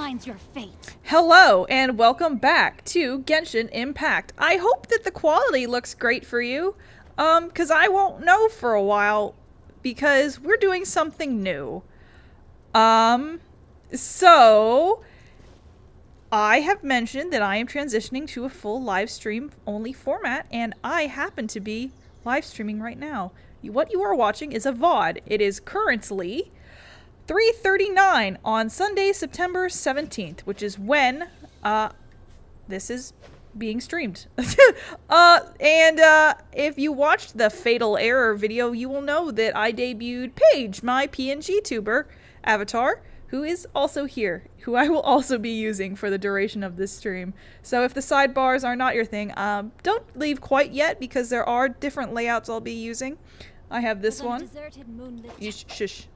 defines your fate. Hello and welcome back to Genshin Impact. I hope that the quality looks great for you, because I won't know for a while, because we're doing something new. So I have mentioned that I am transitioning to a full live stream only format, and I happen to be live streaming right now. What you are watching is a VOD. It is currently 3:39 on Sunday, September 17th, which is when this is being streamed. If you watched the Fatal Error video, you will know that I debuted Paige, my PNG tuber avatar, who is also here, who I will also be using for the duration of this stream. So if the sidebars are not your thing, don't leave quite yet, because there are different layouts I'll be using. I have this one. Shush.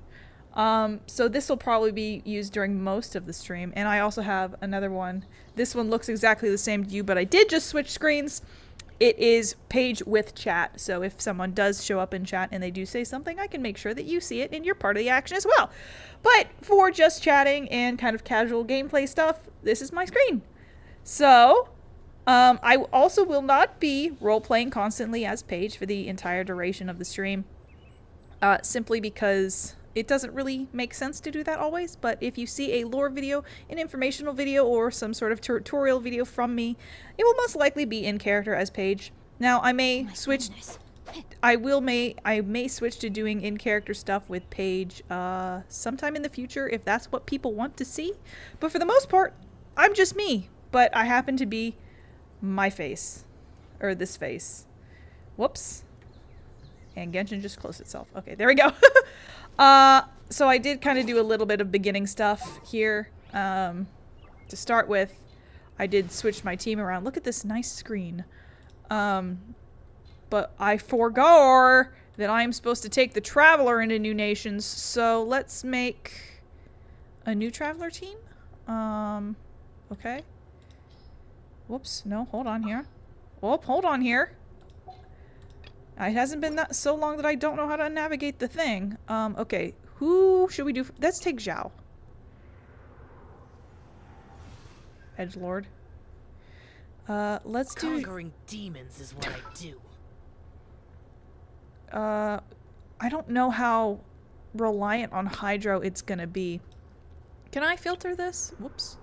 So this will probably be used during most of the stream, and I also have another one. This one looks exactly the same to you, but I did just switch screens. It is Paige with chat, so if someone does show up in chat and they do say something, I can make sure that you see it and you're part of the action as well. But for just chatting and kind of casual gameplay stuff, this is my screen. So, I also will not be role-playing constantly as Paige for the entire duration of the stream, simply because it doesn't really make sense to do that always. But if you see a lore video, an informational video, or some sort of tutorial video from me, it will most likely be in character as Paige. Now, I may switch. I may switch to doing in-character stuff with Paige sometime in the future if that's what people want to see. But for the most part, I'm just me. But I happen to be my face. Or this face. Whoops. And Genshin just closed itself. Okay, there we go. So I did kind of do a little bit of beginning stuff here. To start with, I did switch my team around. Look at this nice screen. But I forgot that I'm supposed to take the Traveler into New Nations, so let's make a new Traveler team. Okay. Whoops, no, hold on here. Whoop, hold on here. It hasn't been that so long that I don't know how to navigate the thing. Okay, who should we do? Let's take Zhao. Edgelord. Let's do... Conquering demons is what I do. I don't know how reliant on Hydro it's gonna be. Can I filter this? Whoops.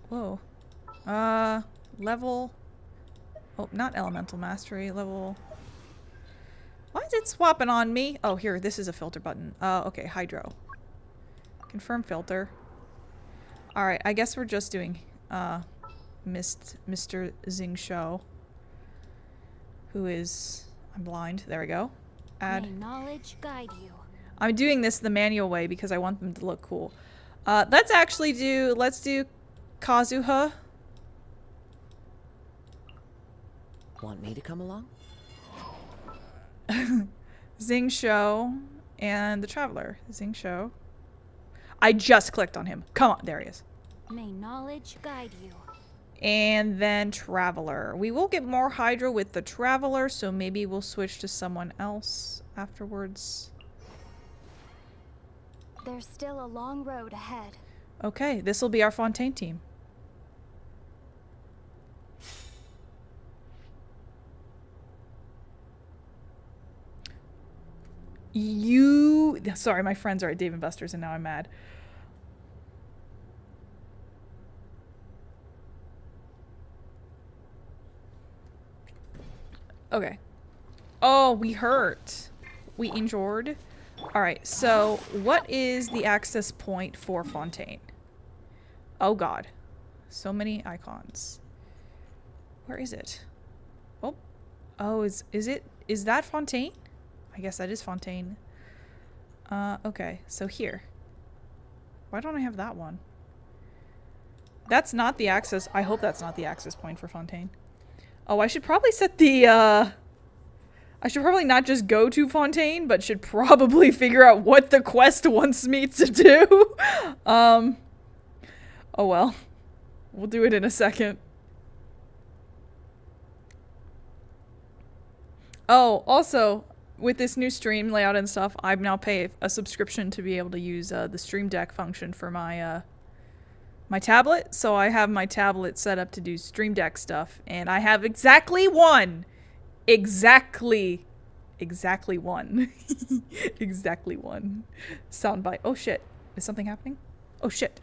Whoa. Level... Oh, not Elemental Mastery, level... Why is it swapping on me? Oh, here, this is a filter button. Okay, Hydro. Confirm filter. Alright, I guess we're just doing, Mr. Xingqiu. Who is... I'm blind. There we go. Add. May knowledge guide you. I'm doing this the manual way because I want them to look cool. Let's actually do... Let's do Kazuha. Want me to come along? Xingqiu and the Traveler. Xingqiu. I just clicked on him. Come on, there he is. May knowledge guide you. And then Traveler. We will get more Hydro with the Traveler, so maybe we'll switch to someone else afterwards. There's still a long road ahead. Okay, this will be our Fontaine team. Sorry, my friends are at Dave & Buster's and now I'm mad. Okay. Oh, we hurt. We injured. Alright, so what is the access point for Fontaine? Oh god. So many icons. Where is it? Oh. Oh, is that Fontaine? I guess that is Fontaine. Okay, so here. Why don't I have that one? That's not the access. I hope that's not the access point for Fontaine. Oh, I should probably set the, I should probably not just go to Fontaine, but should probably figure out what the quest wants me to do. Oh well. We'll do it in a second. Oh, also, with this new stream layout and stuff, I now pay a subscription to be able to use the Stream Deck function for my my tablet. So I have my tablet set up to do Stream Deck stuff, and I have exactly one. Exactly one. Exactly one. Soundbite. Oh shit. Is something happening? Oh shit.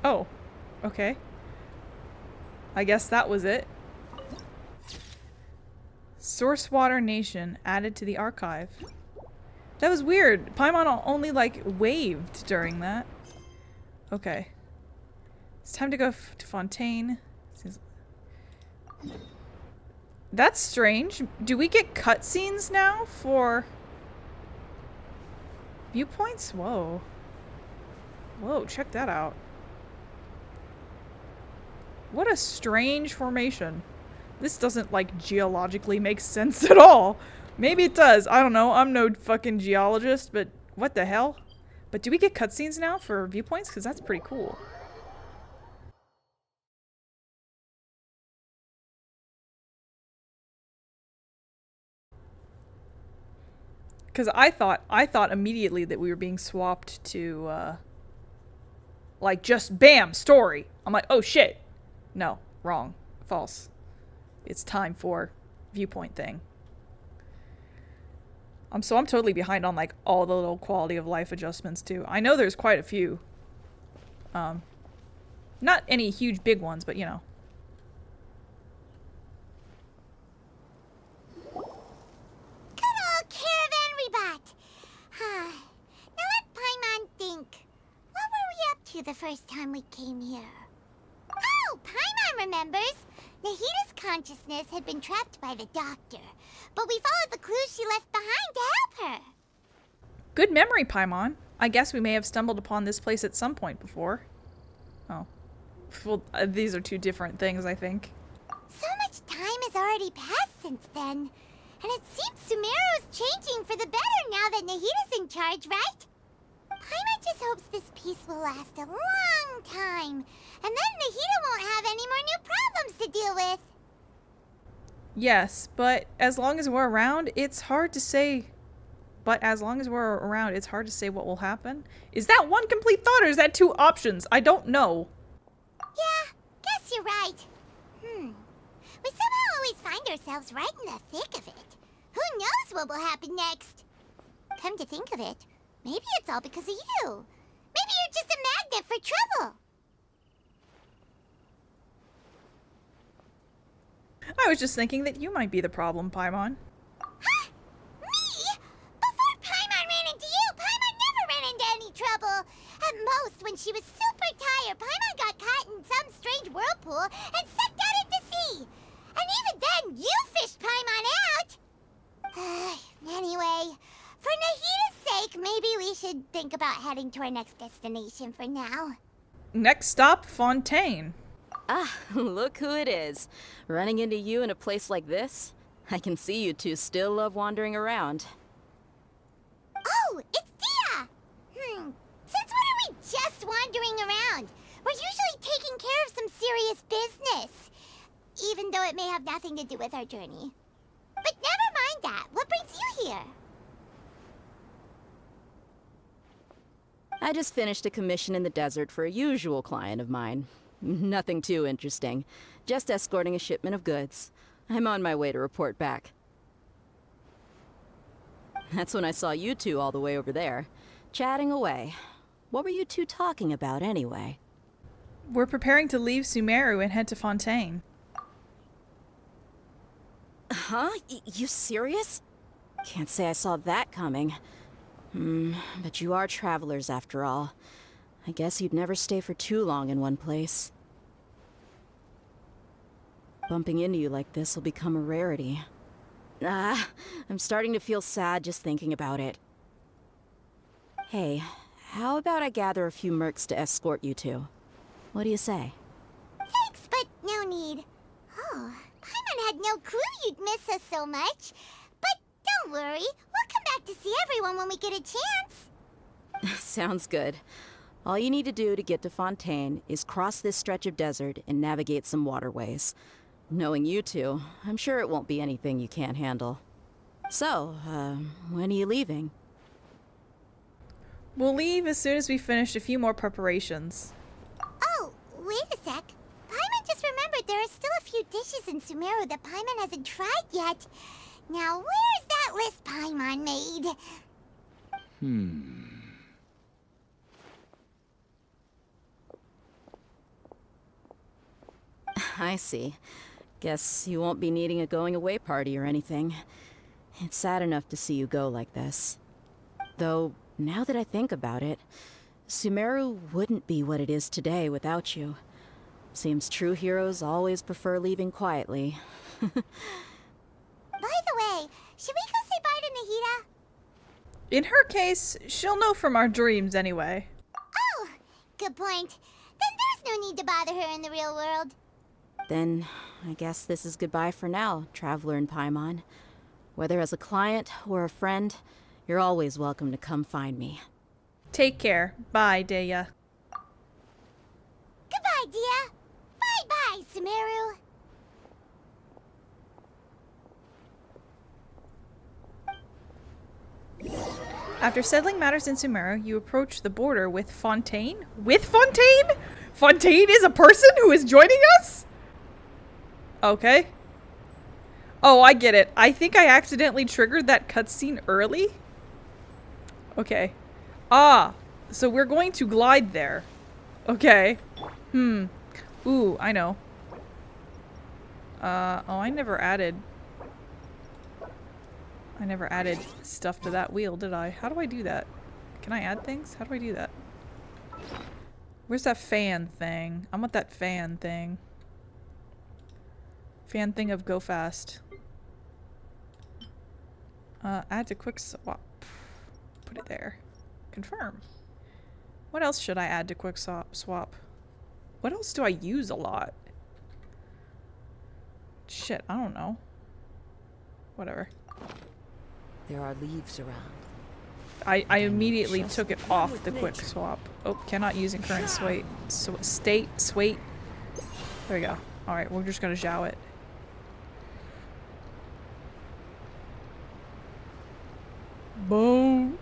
Oh, okay. I guess that was it. Source Water Nation added to the archive. That was weird. Paimon only, like, waved during that. Okay. It's time to go to Fontaine. That's strange. Do we get cutscenes now for viewpoints? Whoa. Whoa, check that out. What a strange formation. This doesn't, like, geologically make sense at all. Maybe it does. I don't know. I'm no fucking geologist, but what the hell? But do we get cutscenes now for viewpoints? Because that's pretty cool. Because I thought immediately that we were being swapped to, like, just BAM! Story! I'm like, oh shit! No, wrong. False. It's time for viewpoint thing. I'm totally behind on, like, all the little quality of life adjustments too. I know there's quite a few. Not any huge big ones, but you know. Good old caravan rebut. Now let Paimon think. What were we up to the first time we came here? Oh, Paimon remembers! Nahita's consciousness had been trapped by the doctor, but we followed the clues she left behind to help her. Good memory, Paimon. I guess we may have stumbled upon this place at some point before. Oh. Well, these are two different things, I think. So much time has already passed since then, and it seems Sumeru's changing for the better now that Nahita's in charge, right? Paimon just hopes this peace will last a long time, and then Nahita won't have any more new problems to deal with. Yes, but as long as we're around, it's hard to say. But as long as we're around, it's hard to say what will happen. Is that one complete thought, or is that two options? I don't know. Yeah, guess you're right. We somehow always find ourselves right in the thick of it. Who knows what will happen next? Come to think of it, maybe it's all because of you. Maybe you're just a magnet for trouble. I was just thinking that you might be the problem, Paimon. Huh? Me? Before Paimon ran into you, Paimon never ran into any trouble. At most, when she was super tired, Paimon got caught in some strange whirlpool and sucked out into sea. And even then, you fished Paimon out. Anyway, for Nahita's sake, maybe we should think about heading to our next destination for now. Next stop, Fontaine. Ah, look who it is. Running into you in a place like this? I can see you two still love wandering around. Oh, it's Dia! Since when are we just wandering around? We're usually taking care of some serious business. Even though it may have nothing to do with our journey. But never mind that. What brings you here? I just finished a commission in the desert for a usual client of mine. Nothing too interesting. Just escorting a shipment of goods. I'm on my way to report back. That's when I saw you two all the way over there, chatting away. What were you two talking about anyway? We're preparing to leave Sumeru and head to Fontaine. Huh? You serious? Can't say I saw that coming. But you are travelers after all. I guess you'd never stay for too long in one place. Bumping into you like this will become a rarity. I'm starting to feel sad just thinking about it. Hey, how about I gather a few mercs to escort you two? What do you say? Thanks, but no need. Oh, Paimon had no clue you'd miss us so much. But don't worry, we'll come back to see everyone when we get a chance. Sounds good. All you need to do to get to Fontaine is cross this stretch of desert and navigate some waterways. Knowing you two, I'm sure it won't be anything you can't handle. So, when are you leaving? We'll leave as soon as we finish a few more preparations. Oh, wait a sec. Paimon just remembered there are still a few dishes in Sumeru that Paimon hasn't tried yet. Now, where's that list Paimon made? I see. Guess you won't be needing a going-away party or anything. It's sad enough to see you go like this. Though, now that I think about it, Sumeru wouldn't be what it is today without you. Seems true heroes always prefer leaving quietly. By the way, should we go say bye to Nahida? In her case, she'll know from our dreams anyway. Oh, good point. Then there's no need to bother her in the real world. Then, I guess this is goodbye for now, Traveler and Paimon. Whether as a client or a friend, you're always welcome to come find me. Take care. Bye, Deya. Goodbye, Dia. Bye-bye, Sumeru. After settling matters in Sumeru, you approach the border with Fontaine? With Fontaine? Fontaine is a person who is joining us? Okay. Oh, I get it. I think I accidentally triggered that cutscene early. Okay. Ah, so we're going to glide there. Okay. Ooh, I know. Oh, I never added stuff to that wheel, did I? How do I do that? Can I add things? How do I do that? Where's that fan thing? I want that fan thing. Fan thing of go fast. Add to quick swap. Put it there. Confirm. What else should I add to quick swap? What else do I use a lot? Shit, I don't know. Whatever. There are leaves around. I immediately took it off the quick swap. Oh, cannot use in current state. There we go. Alright, we're just gonna zhao it. Boat.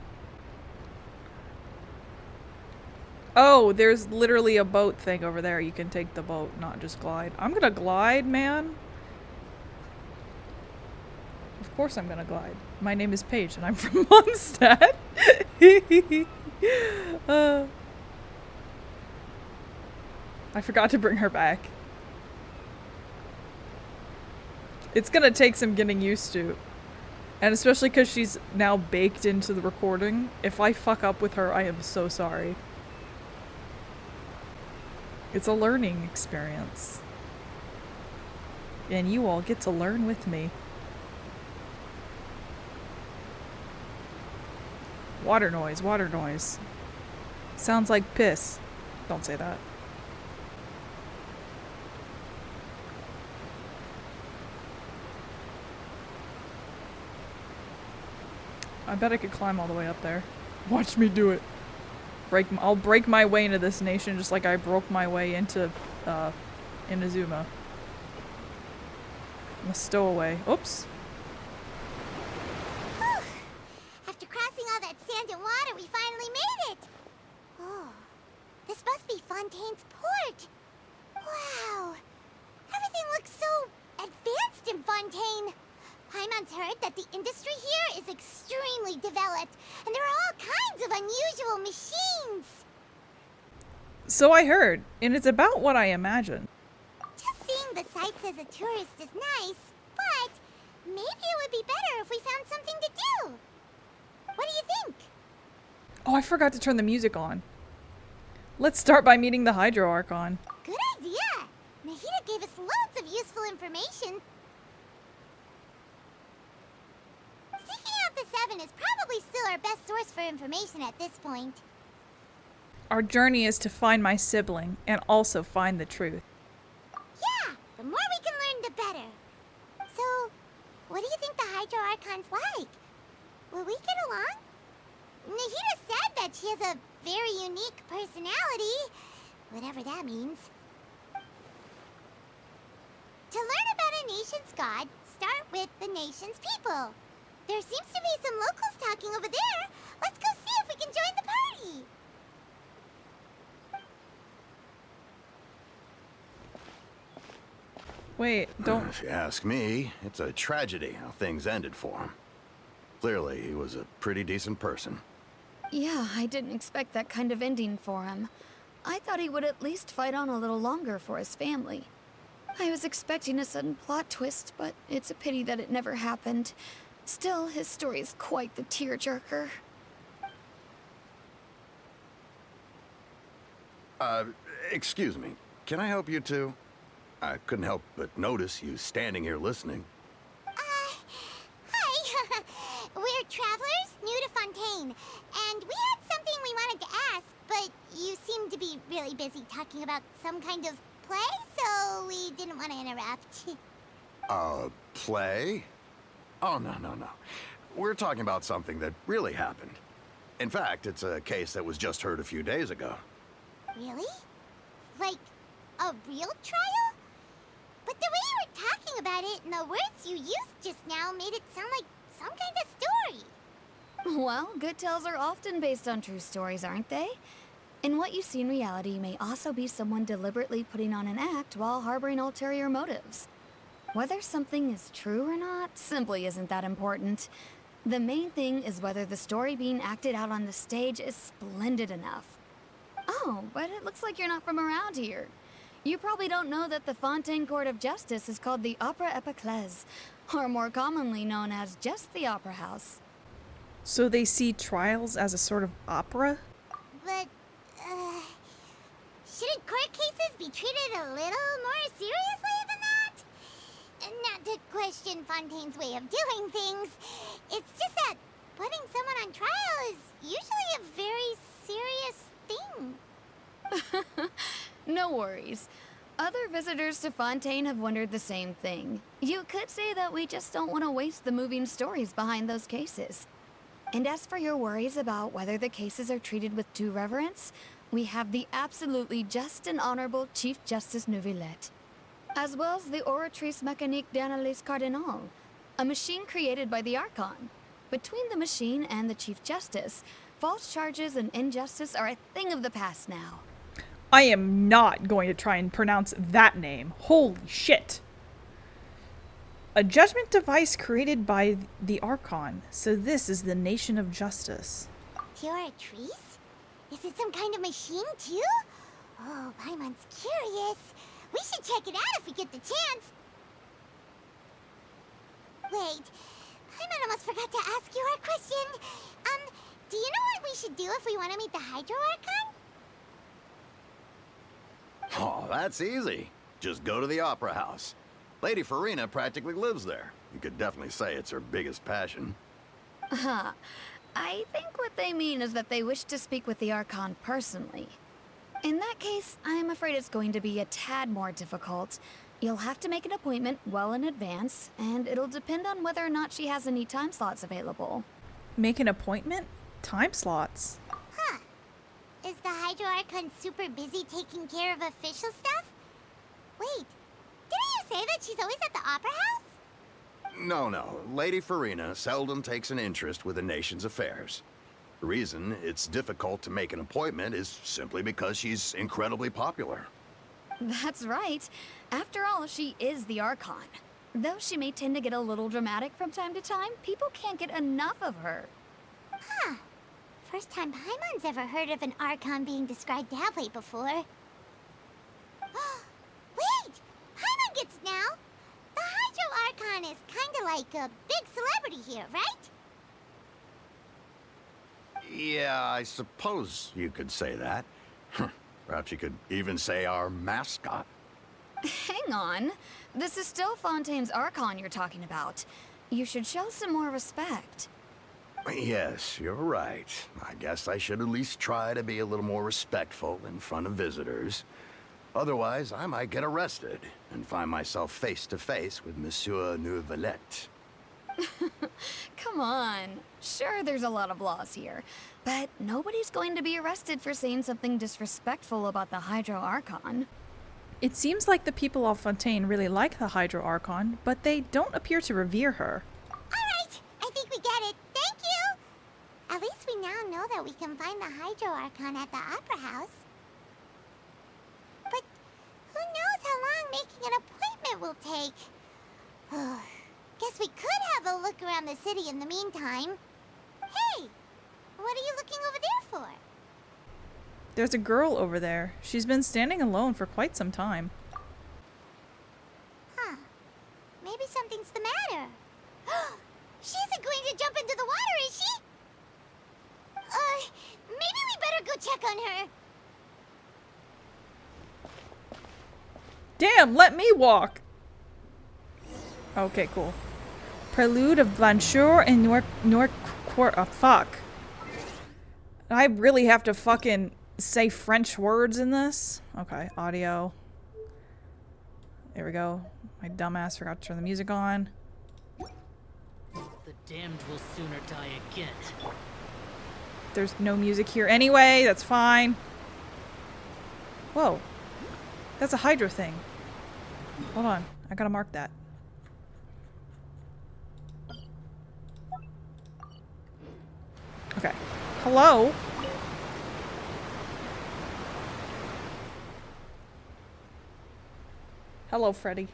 Oh, there's literally a boat thing over there. You can take the boat, not just glide. I'm gonna glide, man. Of course I'm gonna glide. My name is Paige and I'm from Mondstadt. I forgot to bring her back. It's gonna take some getting used to. And especially because she's now baked into the recording. If I fuck up with her, I am so sorry. It's a learning experience. And you all get to learn with me. Water noise, water noise. Sounds like piss. Don't say that. I bet I could climb all the way up there. Watch me do it. I'll break my way into this nation just like I broke my way into Inazuma. I'm a stowaway. Oops. After crossing all that sand and water, we finally made it! Oh, this must be Fontaine's port! Wow! Everything looks so advanced in Fontaine! Paimon's heard that the industry here is extremely developed, and there are all kinds of unusual machines! So I heard, and it's about what I imagined. Just seeing the sights as a tourist is nice, but maybe it would be better if we found something to do. What do you think? Oh, I forgot to turn the music on. Let's start by meeting the Hydro Archon. Good idea! Nahida gave us loads of useful information. Seeking out the Seven is probably still our best source for information at this point. Our journey is to find my sibling and also find the truth. Yeah, the more we can learn, the better. So, what do you think the Hydro Archon's like? Will we get along? Nahida said that she has a very unique personality, whatever that means. To learn about a nation's god, start with the nation's people. There seems to be some locals talking over there. Let's go see if we can join the party. Wait, don't... If you ask me, it's a tragedy how things ended for him. Clearly, he was a pretty decent person. Yeah, I didn't expect that kind of ending for him. I thought he would at least fight on a little longer for his family. I was expecting a sudden plot twist, but it's a pity that it never happened. Still, his story is quite the tearjerker. Excuse me. Can I help you two? I couldn't help but notice you standing here listening. Hi. We're travelers new to Fontaine, and we had something we wanted to ask, but you seem to be really busy talking about some kind of play, so we didn't want to interrupt. Play? Oh, no. We're talking about something that really happened. In fact, it's a case that was just heard a few days ago. Really? Like, a real trial? But the way you were talking about it and the words you used just now made it sound like some kind of story. Well, good tales are often based on true stories, aren't they? And what you see in reality may also be someone deliberately putting on an act while harboring ulterior motives. Whether something is true or not simply isn't that important. The main thing is whether the story being acted out on the stage is splendid enough. Oh, but it looks like you're not from around here. You probably don't know that the Fontaine Court of Justice is called the Opera Epiclese, or more commonly known as just the Opera House. So they see trials as a sort of opera? But, shouldn't court cases be treated a little more seriously than that? Not to question Fontaine's way of doing things. It's just that putting someone on trial is usually a very serious thing. No worries. Other visitors to Fontaine have wondered the same thing. You could say that we just don't want to waste the moving stories behind those cases. And as for your worries about whether the cases are treated with due reverence, we have the absolutely just and honorable Chief Justice Neuvillette, as well as the Oratrice Mécanique d'Analyse Cardinal, a machine created by the Archon. Between the machine and the Chief Justice, false charges and injustice are a thing of the past now. I am not going to try and pronounce that name. Holy shit. A judgment device created by the Archon. So this is the nation of justice. Oratrice? Is it some kind of machine too? Oh, Paimon's curious. We should check it out if we get the chance. Wait, Paimon almost forgot to ask you our question. Do you know what we should do if we want to meet the Hydro Archon? Oh, that's easy. Just go to the Opera House. Lady Farina practically lives there. You could definitely say it's her biggest passion. I think what they mean is that they wish to speak with the Archon personally. In that case, I'm afraid it's going to be a tad more difficult. You'll have to make an appointment well in advance, and it'll depend on whether or not she has any time slots available. Make an appointment? Time slots. Huh. Is the Hydro Archon super busy taking care of official stuff? Wait, didn't you say that she's always at the Opera House? No. Lady Farina seldom takes an interest with the nation's affairs. The reason it's difficult to make an appointment is simply because she's incredibly popular. That's right. After all, she is the Archon. Though she may tend to get a little dramatic from time to time, people can't get enough of her. Huh. First time Paimon's ever heard of an Archon being described that way before. Wait! Paimon gets now! The Hydro Archon is kinda like a big celebrity here, right? Yeah, I suppose you could say that. Perhaps you could even say our mascot. Hang on. This is still Fontaine's Archon you're talking about. You should show some more respect. Yes, you're right. I guess I should at least try to be a little more respectful in front of visitors. Otherwise, I might get arrested and find myself face to face with Monsieur Neuvillette. Come on. Sure, there's a lot of laws here, but nobody's going to be arrested for saying something disrespectful about the Hydro Archon. It seems like the people of Fontaine really like the Hydro Archon, but they don't appear to revere her. Alright, I think we get it. Thank you! At least we now know that we can find the Hydro Archon at the Opera House. But who knows how long making an appointment will take? Guess we could have a look around the city in the meantime. Hey! What are you looking over there for? There's a girl over there. She's been standing alone for quite some time. Huh. Maybe something's the matter. She isn't going to jump into the water, is she? Maybe we better go check on her. Damn, let me walk! Okay, cool. Prelude of Blancheur and Noirceur. Oh, fuck. I really have to fucking say French words in this? Okay, audio. There we go. My dumbass forgot to turn the music on. The damned will sooner die again. There's no music here anyway, that's fine. Whoa. That's a Hydro thing. Hold on, I gotta mark that. Okay. Hello? Hello, Freddy.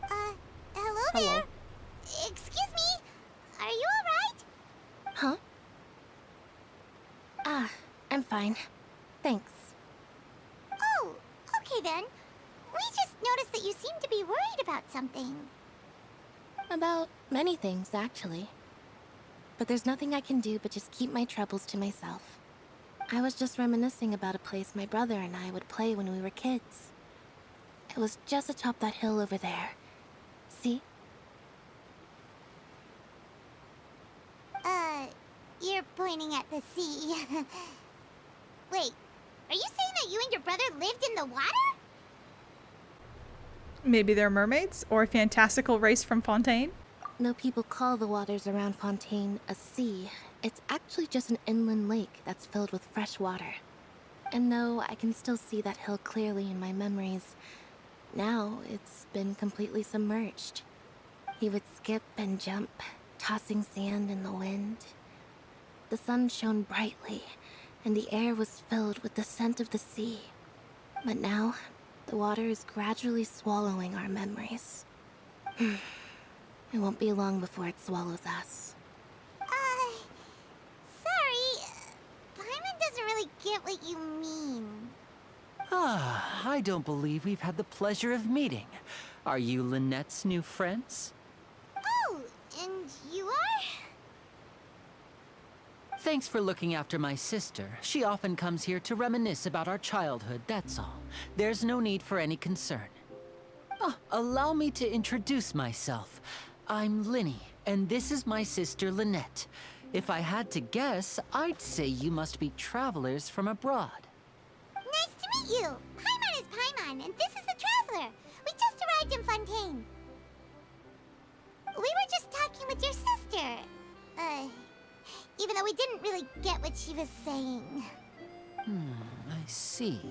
Hello there. Excuse me. Are you alright? Huh? I'm fine. Thanks. Oh, okay then. We just noticed that you seem to be worried about something. About many things, actually. But there's nothing I can do but just keep my troubles to myself. I was just reminiscing about a place my brother and I would play when we were kids. It was just atop that hill over there. See? You're pointing at the sea. Wait, are you saying that you and your brother lived in the water? Maybe they're mermaids? Or a fantastical race from Fontaine? Though people call the waters around Fontaine a sea, it's actually just an inland lake that's filled with fresh water. And though I can still see that hill clearly in my memories, now it's been completely submerged. He would skip and jump, tossing sand in the wind. The sun shone brightly, and the air was filled with the scent of the sea. But now, the water is gradually swallowing our memories. It won't be long before it swallows us. Sorry. Paimon doesn't really get what you mean. I don't believe we've had the pleasure of meeting. Are you Lynette's new friends? Oh, and you are? Thanks for looking after my sister. She often comes here to reminisce about our childhood, that's all. There's no need for any concern. Allow me to introduce myself. I'm Lyney, and this is my sister Lynette. If I had to guess, I'd say you must be travelers from abroad. Nice to meet you. Paimon is Paimon, and this is the Traveler. We just arrived in Fontaine. We were just talking with your sister. Even though we didn't really get what she was saying. I see.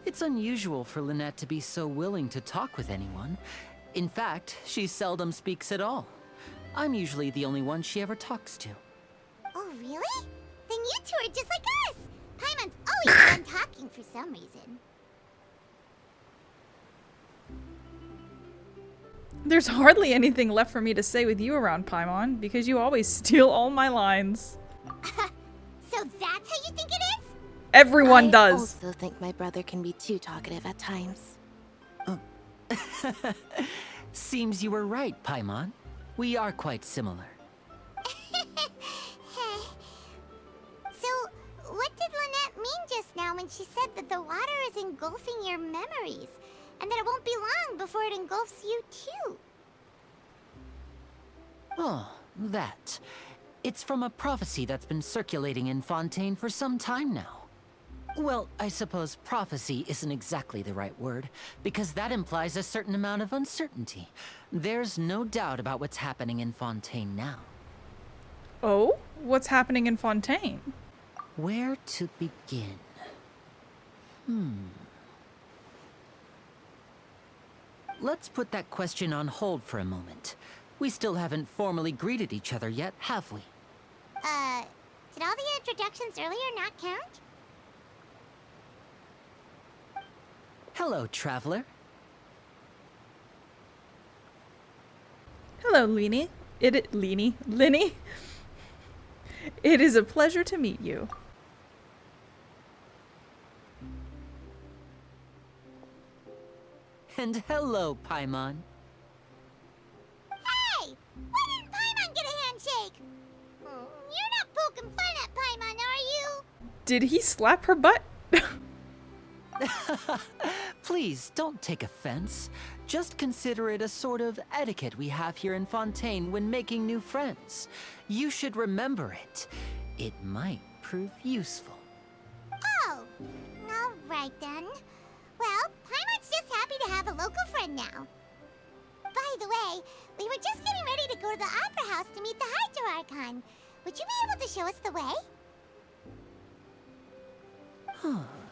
It's unusual for Lynette to be so willing to talk with anyone. In fact, she seldom speaks at all. I'm usually the only one she ever talks to. Oh, really? Then you two are just like us. Paimon's always done talking for some reason. There's hardly anything left for me to say with you around, Paimon, because you always steal all my lines. So that's how you think it is? Everyone I does. also think my brother can be too talkative at times. Seems you were right, Paimon. We are quite similar. So, what did Lynette mean just now when she said that the water is engulfing your memories? And that it won't be long before it engulfs you too? Oh, that. It's from a prophecy that's been circulating in Fontaine for some time now. Well, I suppose prophecy isn't exactly the right word, because that implies a certain amount of uncertainty. There's no doubt about what's happening in Fontaine now. Oh? What's happening in Fontaine? Where to begin? Let's put that question on hold for a moment. We still haven't formally greeted each other yet, have we? Did all the introductions earlier not count? Hello, traveler. Hello, Lyney. Lyney. It is a pleasure to meet you. And hello, Paimon. Hey! Why didn't Paimon get a handshake? You're not poking fun at Paimon, are you? Did he slap her butt? Please, don't take offense. Just consider it a sort of etiquette we have here in Fontaine when making new friends. You should remember it. It might prove useful. Oh, all right then. Well, Paimon's just happy to have a local friend now. By the way, we were just getting ready to go to the Opera House to meet the Hydro Archon. Would you be able to show us the way?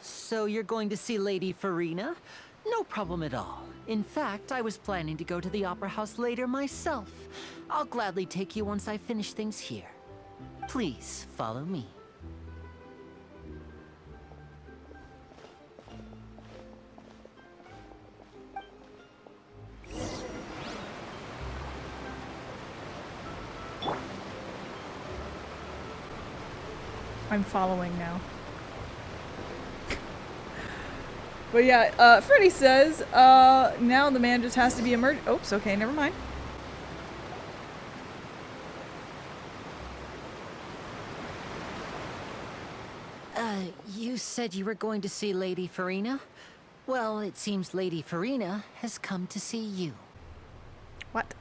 So you're going to see Lady Farina? No problem at all. In fact, I was planning to go to the Opera House later myself. I'll gladly take you once I finish things here. Please, follow me. I'm following now. But yeah, Freddy says, now the man just has to be emerged. Oops, okay, never mind. You said you were going to see Lady Farina? Well, it seems Lady Farina has come to see you. What?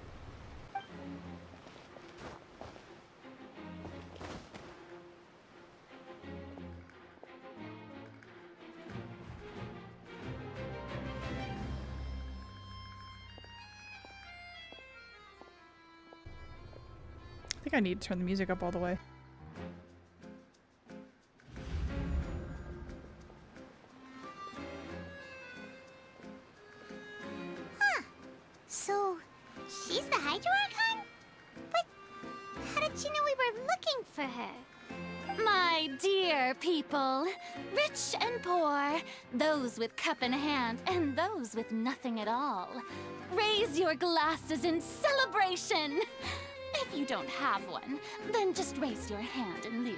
I think I need to turn the music up all the way. So, she's the Hydro Archon? But how did she know we were looking for her? My dear people, rich and poor, those with cup in hand and those with nothing at all, raise your glasses in celebration. If you don't have one, then just raise your hand in lieu.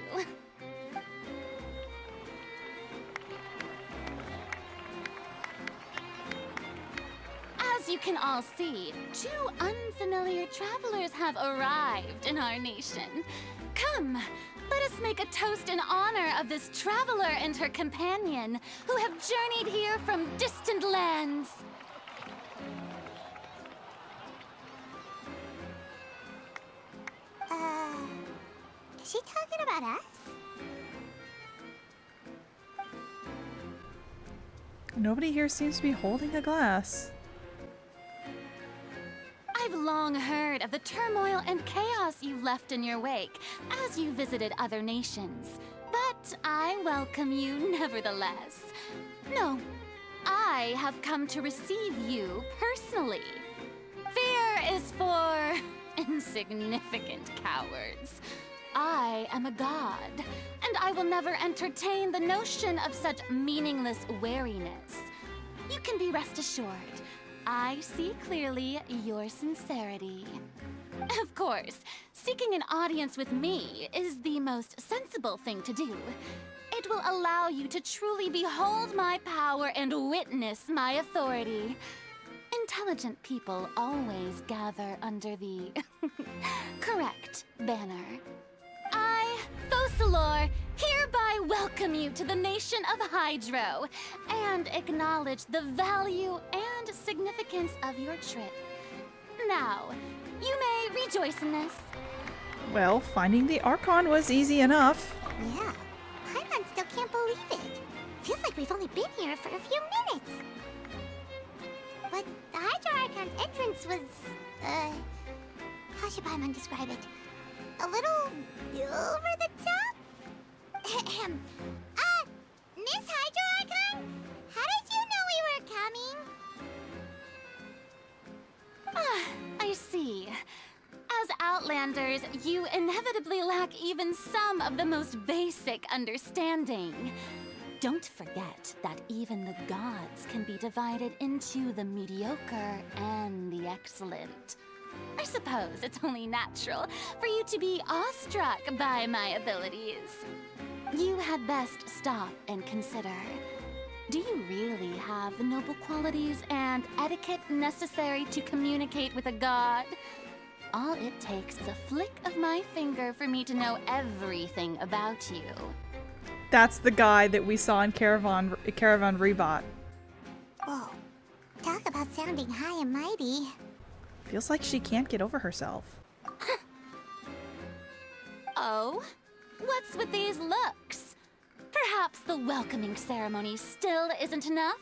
As you can all see, two unfamiliar travelers have arrived in our nation. Come, let us make a toast in honor of this traveler and her companion who have journeyed here from distant lands. Is she talking about us? Nobody here seems to be holding a glass. I've long heard of the turmoil and chaos you left in your wake as you visited other nations, but I welcome you nevertheless. No, I have come to receive you personally. Fear is for insignificant cowards. I am a god, and I will never entertain the notion of such meaningless wariness. You can be rest assured, I see clearly your sincerity. Of course, seeking an audience with me is the most sensible thing to do. It will allow you to truly behold my power and witness my authority. Intelligent people always gather under the correct banner. I, Focalor, hereby welcome you to the nation of Hydro and acknowledge the value and significance of your trip. Now, you may rejoice in this. Well, finding the Archon was easy enough. Yeah, Paimon still can't believe it. Feels like we've only been here for a few minutes. But the Hydro Archon's entrance was, how should Paimon describe it? A little over the top? Ahem. Miss Hydro Archon? How did you know we were coming? Ah, I see. As Outlanders, you inevitably lack even some of the most basic understanding. Don't forget that even the gods can be divided into the mediocre and the excellent. I suppose it's only natural for you to be awestruck by my abilities. You had best stop and consider. Do you really have the noble qualities and etiquette necessary to communicate with a god? All it takes is a flick of my finger for me to know everything about you. That's the guy that we saw in Caravan Rebot. Whoa, talk about sounding high and mighty. Feels like she can't get over herself. Oh? What's with these looks? Perhaps the welcoming ceremony still isn't enough?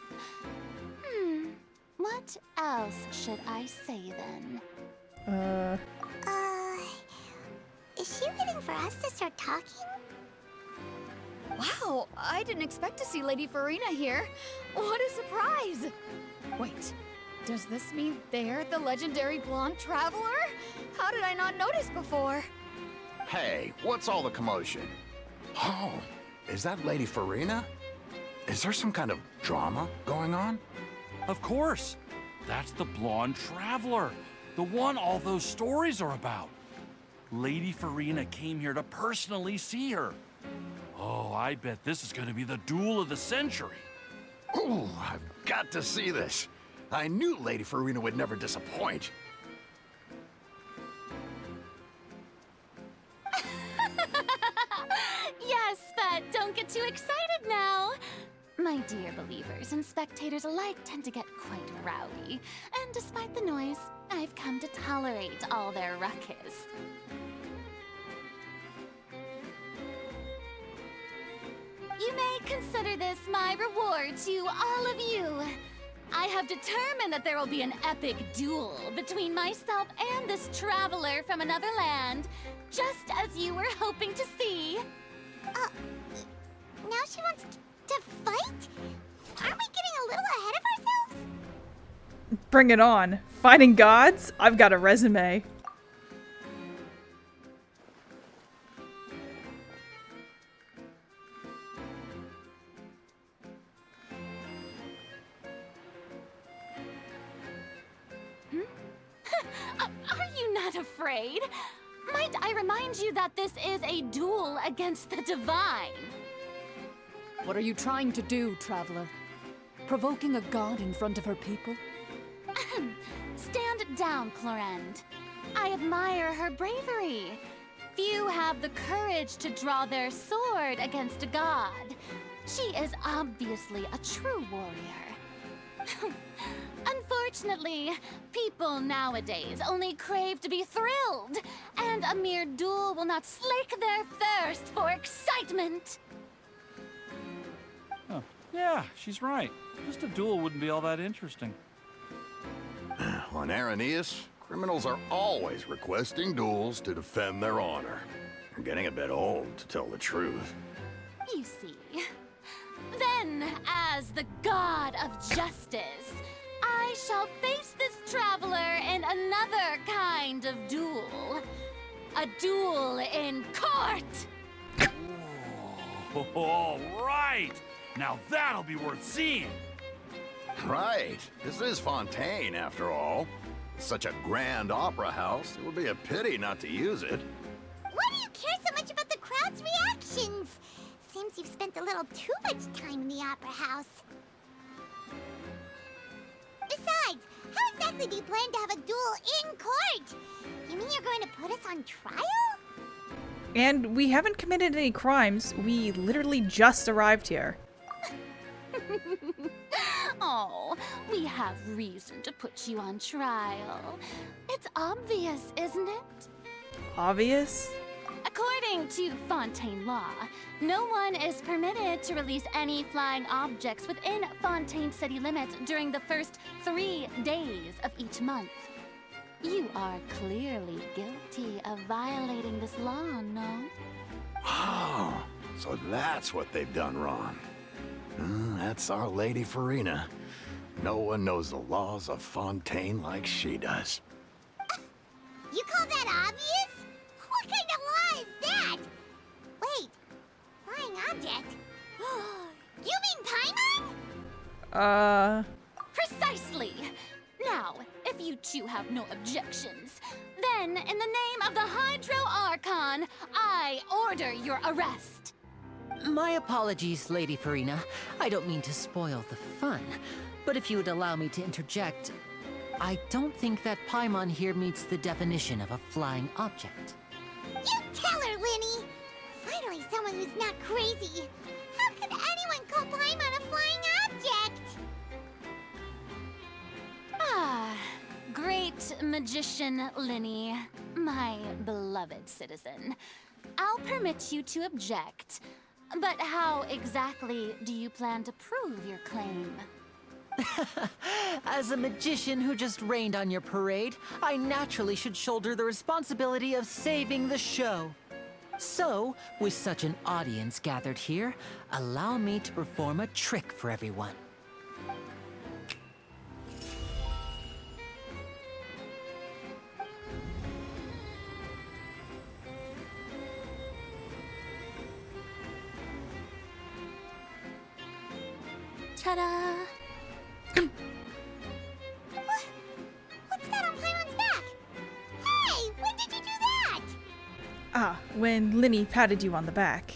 What else should I say then? Is she waiting for us to start talking? Wow, I didn't expect to see Lady Farina here. What a surprise! Wait, does this mean they're the legendary blonde traveler? How did I not notice before? Hey, what's all the commotion? Oh, is that Lady Farina? Is there some kind of drama going on? Of course. That's the blonde traveler. The one all those stories are about. Lady Farina came here to personally see her. Oh, I bet this is going to be the duel of the century. Ooh, I've got to see this. I knew Lady Farina would never disappoint. Yes, but don't get too excited now. My dear believers and spectators alike tend to get quite rowdy, and despite the noise, I've come to tolerate all their ruckus. You may consider this my reward to all of you. I have determined that there will be an epic duel between myself and this traveler from another land, just as you were hoping to see. Now she wants to fight? Aren't we getting a little ahead of ourselves? Bring it on. Fighting gods? I've got a resume. Are you not afraid? Might I remind you that this is a duel against the divine? What are you trying to do, traveler? Provoking a god in front of her people? Stand down, Clorend. I admire her bravery. Few have the courage to draw their sword against a god. She is obviously a true warrior. Unfortunately, people nowadays only crave to be thrilled, and a mere duel will not slake their thirst for excitement. Oh, yeah, she's right. Just a duel wouldn't be all that interesting. On Araneus, criminals are always requesting duels to defend their honor. I'm getting a bit old, to tell the truth. You see. Then, as the god of justice, I shall face this traveler in another kind of duel. A duel in court! Oh, all right! Now that'll be worth seeing! Right. This is Fontaine, after all. Such a grand opera house, it would be a pity not to use it. Why do you care so much about the crowd's reactions? Seems you've spent a little too much time in the opera house. Besides, how exactly do you plan to have a duel in court? You mean you're going to put us on trial? And we haven't committed any crimes. We literally just arrived here. Oh, we have reason to put you on trial. It's obvious, isn't it? obvious. According to Fontaine law, no one is permitted to release any flying objects within Fontaine city limits during the first 3 days of each month. You are clearly guilty of violating this law, no? Oh, so that's what they've done wrong. That's our Lady Farina. No one knows the laws of Fontaine like she does. You call that obvious? What kind of law is that? Wait, flying object? You mean Paimon? Precisely! Now, if you two have no objections, then in the name of the Hydro Archon, I order your arrest. My apologies, Lady Farina. I don't mean to spoil the fun, but if you would allow me to interject, I don't think that Paimon here meets the definition of a flying object. You tell her, Lyney! Finally someone who's not crazy. How could anyone call Paimon a flying object? Great magician Lyney, my beloved citizen. I'll permit you to object, but how exactly do you plan to prove your claim? As a magician who just rained on your parade, I naturally should shoulder the responsibility of saving the show. So, with such an audience gathered here, allow me to perform a trick for everyone. Ta-da! What's that on Paimon's back? Hey, when did you do that? When Lyney patted you on the back.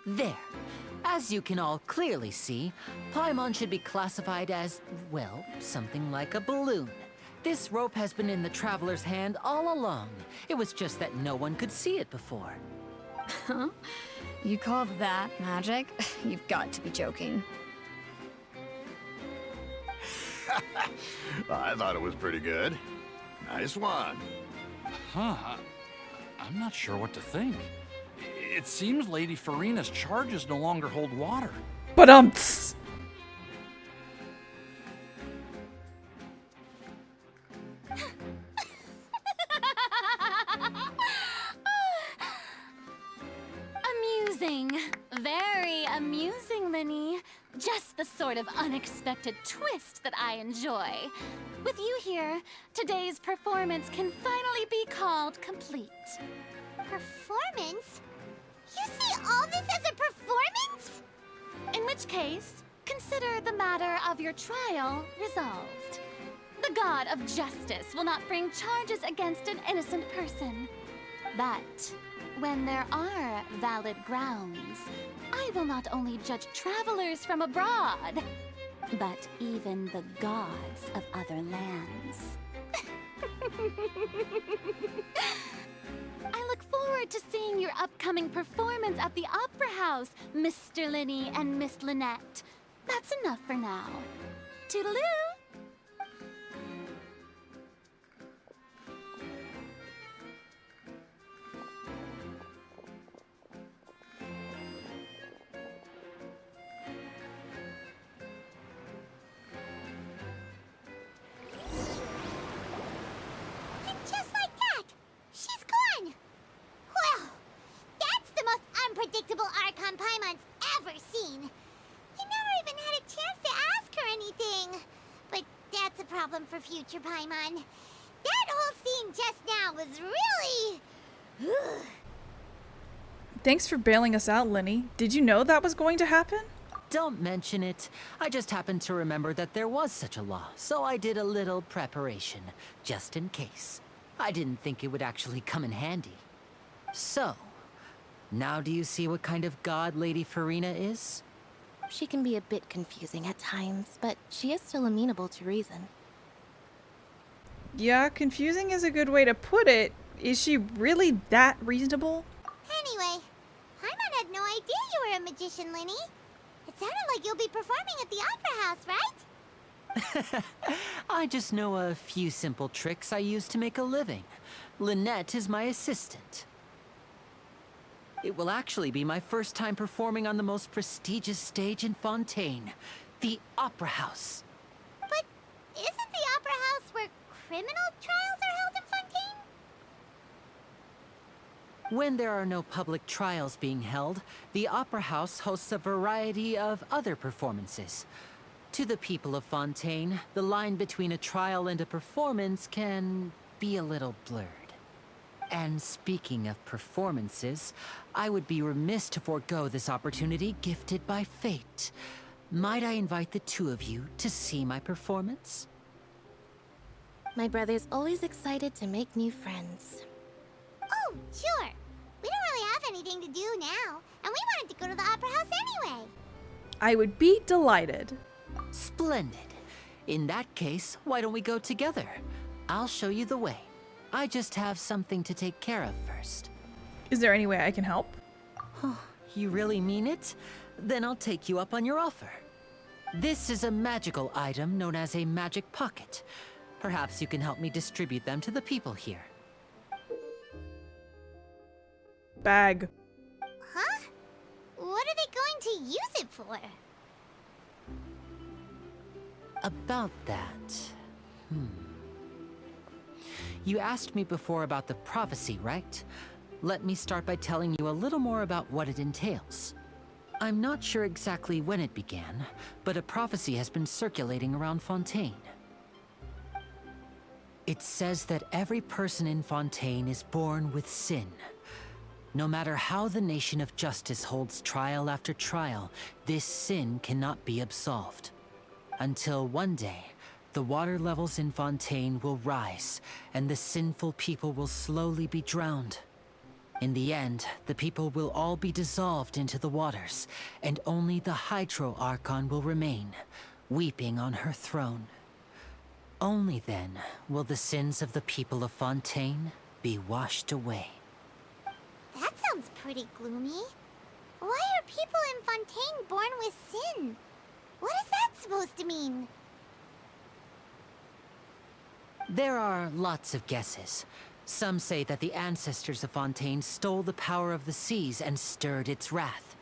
There. As you can all clearly see, Paimon should be classified as, well, something like a balloon. This rope has been in the Traveler's hand all along. It was just that no one could see it before. Huh? You call that magic? You've got to be joking. I thought it was pretty good. Nice one. Huh. I'm not sure what to think. It seems Lady Farina's charges no longer hold water. But Amusing. Very amusing, Lyney. Just the sort of unexpected twist that I enjoy. With you here, today's performance can finally be called complete. Performance? You see all this as a performance? In which case, consider the matter of your trial resolved. The god of justice will not bring charges against an innocent person. But when there are valid grounds, I will not only judge travelers from abroad, but even the gods of other lands. I look forward to seeing your upcoming performance at the Opera House, Mr. Lyney and Miss Lynette. That's enough for now. Toodaloo! Unpredictable Archon Paimon's ever seen. You never even had a chance to ask her anything. But that's a problem for future Paimon. That whole scene just now was really... thanks for bailing us out, Lyney. Did you know that was going to happen? Don't mention it. I just happened to remember that there was such a law, so I did a little preparation, just in case. I didn't think it would actually come in handy. So, now do you see what kind of god Lady Farina is? She can be a bit confusing at times, but she is still amenable to reason. Yeah, confusing is a good way to put it. Is she really that reasonable? Anyway, Paimon had no idea you were a magician, Lyney. It sounded like you'll be performing at the Opera House, right? I just know a few simple tricks I use to make a living. Lynette is my assistant. It will actually be my first time performing on the most prestigious stage in Fontaine, the Opera House. But isn't the Opera House where criminal trials are held in Fontaine? When there are no public trials being held, the Opera House hosts a variety of other performances. To the people of Fontaine, the line between a trial and a performance can be a little blurred. And speaking of performances, I would be remiss to forego this opportunity gifted by fate. Might I invite the two of you to see my performance? My brother's always excited to make new friends. Oh, sure. We don't really have anything to do now, and we wanted to go to the Opera House anyway. I would be delighted. Splendid. In that case, why don't we go together? I'll show you the way. I just have something to take care of first. Is there any way I can help? You really mean it? Then I'll take you up on your offer. This is a magical item known as a magic pocket. Perhaps you can help me distribute them to the people here. Bag. Huh? What are they going to use it for? About that... You asked me before about the prophecy, right? Let me start by telling you a little more about what it entails. I'm not sure exactly when it began, but a prophecy has been circulating around Fontaine. It says that every person in Fontaine is born with sin. No matter how the nation of justice holds trial after trial, this sin cannot be absolved. Until one day, the water levels in Fontaine will rise, and the sinful people will slowly be drowned. In the end, the people will all be dissolved into the waters, and only the Hydro Archon will remain, weeping on her throne. Only then will the sins of the people of Fontaine be washed away. That sounds pretty gloomy. Why are people in Fontaine born with sin? What is that supposed to mean? There are lots of guesses. Some say that the ancestors of Fontaine stole the power of the seas and stirred its wrath.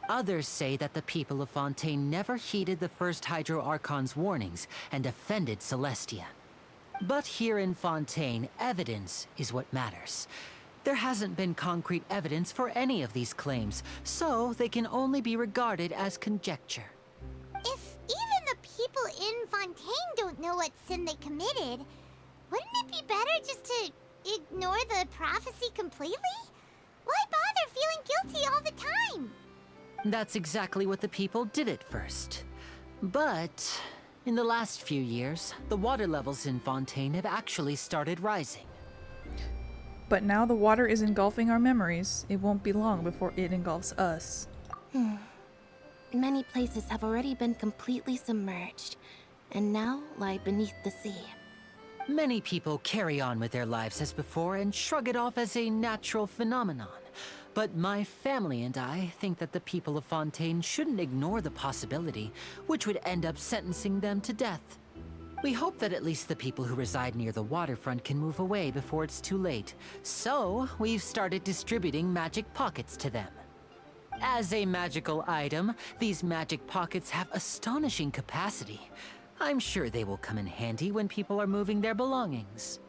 Others say that the people of Fontaine never heeded the first Hydro Archon's warnings and offended Celestia. But here in Fontaine, evidence is what matters. There hasn't been concrete evidence for any of these claims, so they can only be regarded as conjecture. If even the people in Fontaine don't know what sin they committed, wouldn't it be better just to ignore the prophecy completely? Why bother feeling guilty all the time? That's exactly what the people did at first. But in the last few years, the water levels in Fontaine have actually started rising. But now the water is engulfing our memories. It won't be long before it engulfs us. Many places have already been completely submerged, and now lie beneath the sea. Many people carry on with their lives as before and shrug it off as a natural phenomenon. But my family and I think that the people of Fontaine shouldn't ignore the possibility, which would end up sentencing them to death. We hope that at least the people who reside near the waterfront can move away before it's too late. So, we've started distributing magic pockets to them. As a magical item, these magic pockets have astonishing capacity. I'm sure they will come in handy when people are moving their belongings.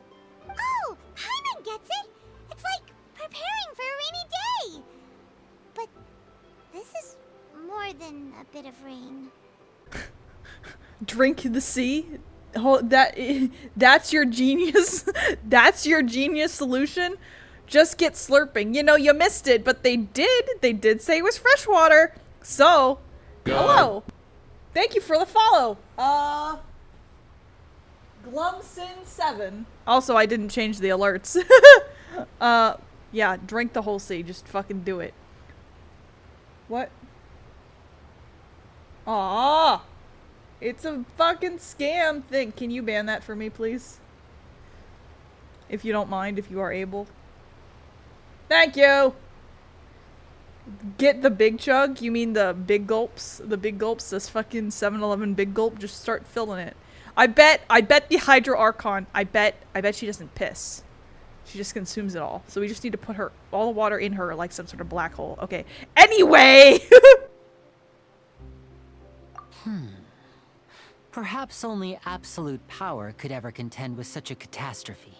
Oh, Paimon gets it! It's like preparing for a rainy day! But this is more than a bit of rain. Drink the sea? That's your genius? That's your genius solution? Just get slurping. You know, you missed it, but they did say it was fresh water. So, hello. Thank you for the follow. Glumsin7. Also, I didn't change the alerts. Yeah, drink the whole sea. Just fucking do it. What? Aww. It's a fucking scam thing. Can you ban that for me, please? if you don't mind, if you are able. Thank you! Get the big chug? You mean the big gulps? The big gulps, this fucking 7-Eleven big gulp, just start filling it. I bet the Hydro Archon, I bet she doesn't piss. She just consumes it all. So we just need to put all the water in her like some sort of black hole. Okay. Anyway! Perhaps only absolute power could ever contend with such a catastrophe.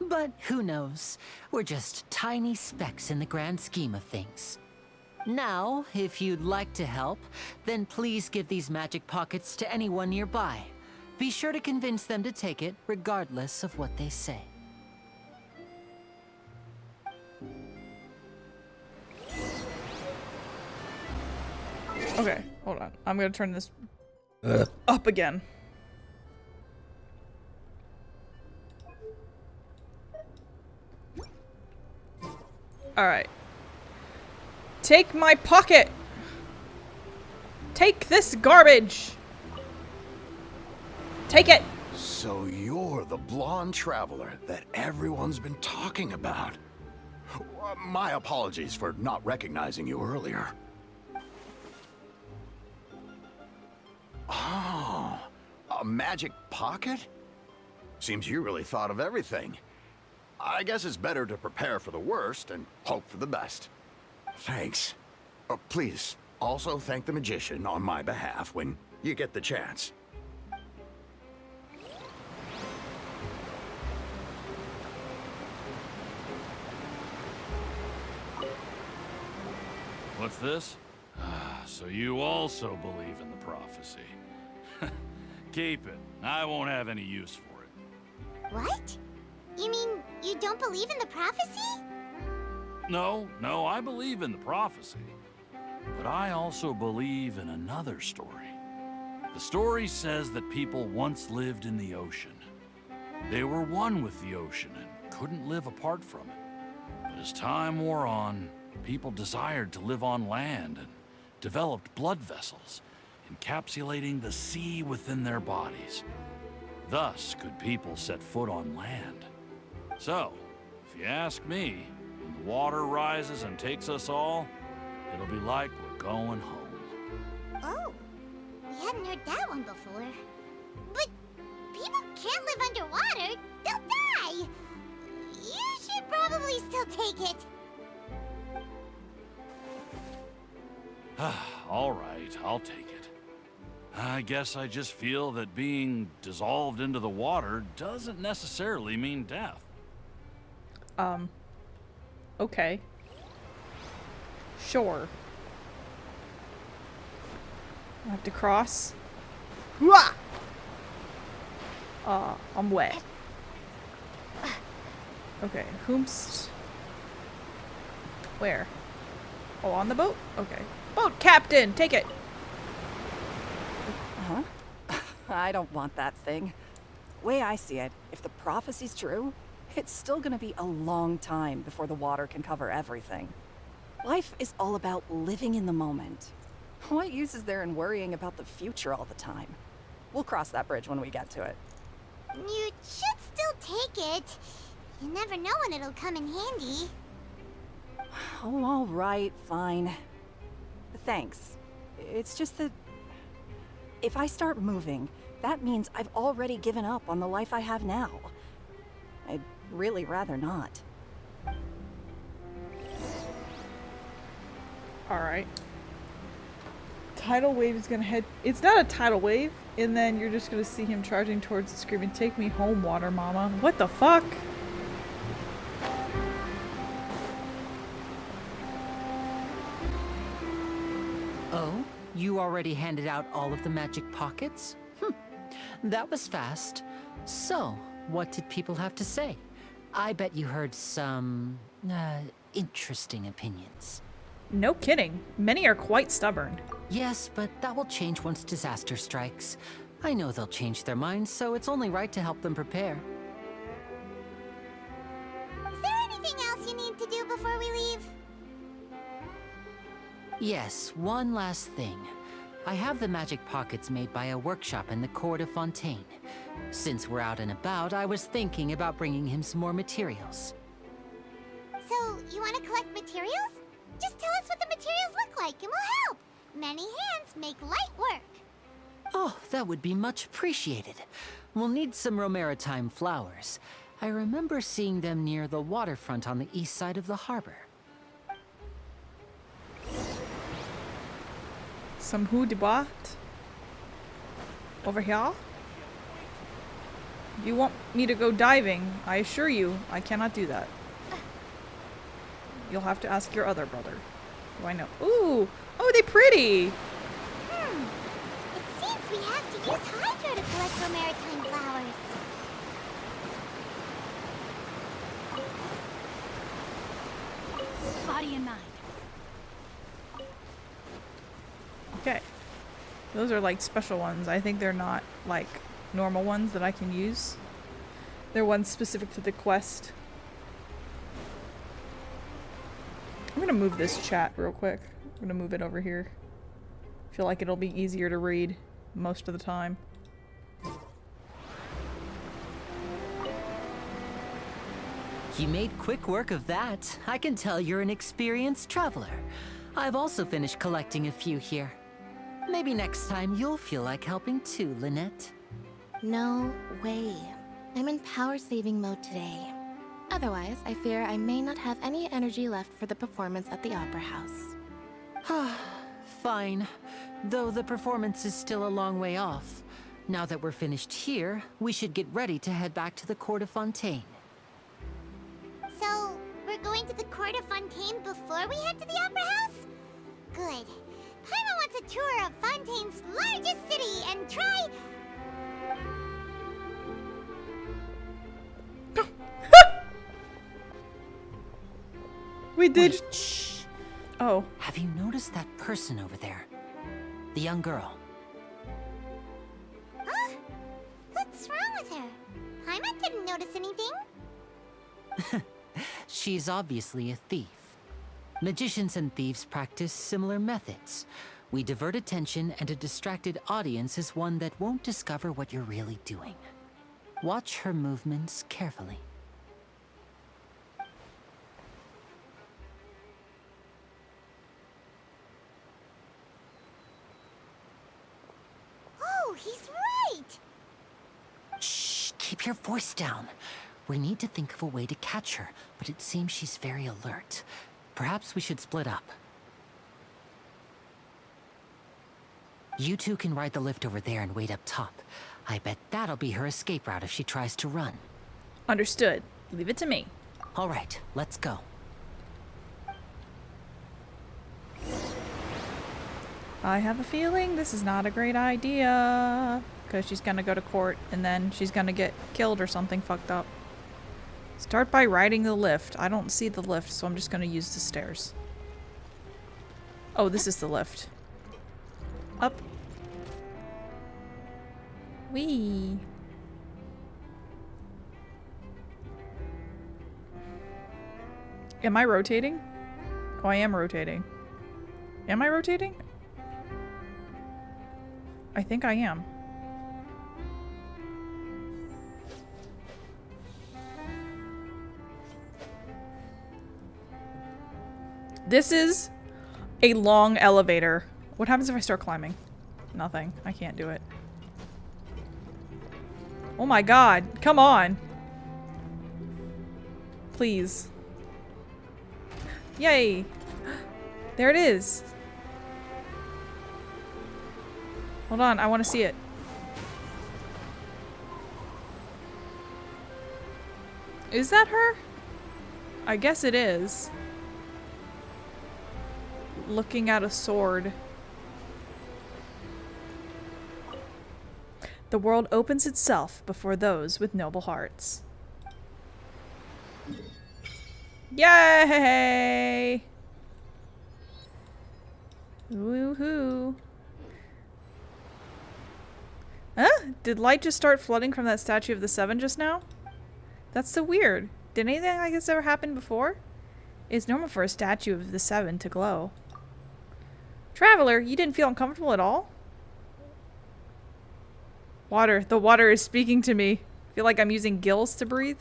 But who knows? We're just tiny specks in the grand scheme of things. Now, if you'd like to help, then please give these magic pockets to anyone nearby. Be sure to convince them to take it, regardless of what they say. Okay, hold on. I'm gonna turn this up again. Alright. Take my pocket! Take this garbage! Take it! So you're the blonde traveler that everyone's been talking about. My apologies for not recognizing you earlier. Oh, a magic pocket? Seems you really thought of everything. I guess it's better to prepare for the worst and hope for the best. Thanks. Please, also thank the magician on my behalf when you get the chance. What's this? So you also believe in the prophecy. Keep it. I won't have any use for it. What? You mean you don't believe in the prophecy? No, I believe in the prophecy. But I also believe in another story. The story says that people once lived in the ocean. They were one with the ocean and couldn't live apart from it. But as time wore on, people desired to live on land and developed blood vessels, encapsulating the sea within their bodies. Thus could people set foot on land. So, if you ask me, when the water rises and takes us all, it'll be like we're going home. Oh, we hadn't heard that one before. But people can't live underwater. They'll die. You should probably still take it. All right, I'll take it. I guess I just feel that being dissolved into the water doesn't necessarily mean death. Okay. Sure. I have to cross. Hooah! I'm wet. Okay, whomst? Where? Oh, on the boat? Okay. Boat captain, take it! Huh? I don't want that thing. Way I see it, if the prophecy's true, it's still gonna be a long time before the water can cover everything. Life is all about living in the moment. What use is there in worrying about the future all the time? We'll cross that bridge when we get to it. You should still take it. You never know when it'll come in handy. Oh, all right, fine. Thanks. It's just that if I start moving, that means I've already given up on the life I have now. I'd really rather not. Alright. Tidal wave is gonna head. It's not a tidal wave, and then you're just gonna see him charging towards the screaming, "Take me home, water mama." What the fuck? Oh? You already handed out all of the magic pockets? That was fast. So, what did people have to say? I bet you heard some, interesting opinions. No kidding. Many are quite stubborn. Yes, but that will change once disaster strikes. I know they'll change their minds, so it's only right to help them prepare. Is there anything else you need to do before we leave? Yes, one last thing. I have the magic pockets made by a workshop in the court of Fontaine. Since we're out and about, I was thinking about bringing him some more materials. So, you want to collect materials? Just tell us what the materials look like and we'll help. Many hands make light work. Oh, that would be much appreciated. We'll need some Romaritime flowers. I remember seeing them near the waterfront on the east side of the harbor. Some who de bois? Over here? You want me to go diving? I assure you, I cannot do that. You'll have to ask your other brother. Do I know? Ooh! Oh, they pretty! It seems we have to use Hydro to collect Romaritime flowers. Body in mind. Okay. Those are like special ones. I think they're not like normal ones that I can use. They're ones specific to the quest. I'm gonna move this chat real quick. I'm gonna move it over here. I feel like it'll be easier to read most of the time. You made quick work of that. I can tell you're an experienced traveler. I've also finished collecting a few here. Maybe next time you'll feel like helping too, Lynette. No way. I'm in power-saving mode today. Otherwise, I fear I may not have any energy left for the performance at the Opera House. Fine. Though the performance is still a long way off. Now that we're finished here, we should get ready to head back to the court of Fontaine. So, we're going to the court of Fontaine before we head to the Opera House? Good. Paimon wants a tour of Fontaine's largest city and try... We did. Wait, shh. Oh. Have you noticed that person over there? The young girl. Huh? What's wrong with her? Paimon didn't notice anything. She's obviously a thief. Magicians and thieves practice similar methods. We divert attention, and a distracted audience is one that won't discover what you're really doing. Watch her movements carefully. Oh, he's right! Shh, keep your voice down. We need to think of a way to catch her, but it seems she's very alert. Perhaps we should split up. You two can ride the lift over there and wait up top. I bet that'll be her escape route if she tries to run. Understood. Leave it to me. All right, let's go. I have a feeling this is not a great idea. Because she's gonna go to court and then she's gonna get killed or something fucked up. Start by riding the lift. I don't see the lift, so I'm just gonna use the stairs. Oh, this is the lift. Up. Whee! Am I rotating? Oh, I am rotating. Am I rotating? I think I am. This is a long elevator. What happens if I start climbing? Nothing. I can't do it. Oh my god. Come on. Please. Yay. There it is. Hold on. I want to see it. Is that her? I guess it is. Looking at a sword. The world opens itself before those with noble hearts. Yay! Woohoo! Huh? Did light just start flooding from that statue of the Seven just now? That's so weird. Did anything like this ever happen before? It's normal for a statue of the Seven to glow. Traveler, you didn't feel uncomfortable at all? Water. The water is speaking to me. I feel like I'm using gills to breathe.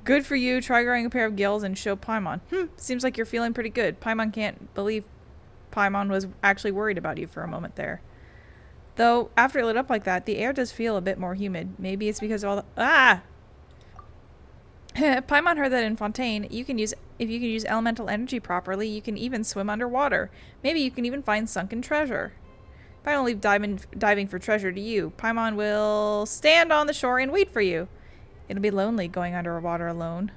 Good for you. Try growing a pair of gills and show Paimon. Seems like you're feeling pretty good. Paimon can't believe Paimon was actually worried about you for a moment there. Though, after it lit up like that, the air does feel a bit more humid. Maybe it's because of all the— Ah! Paimon heard that in Fontaine, if you can use elemental energy properly, you can even swim underwater. Maybe you can even find sunken treasure. If I don't leave diving for treasure to you, Paimon will stand on the shore and wait for you. It'll be lonely going underwater alone.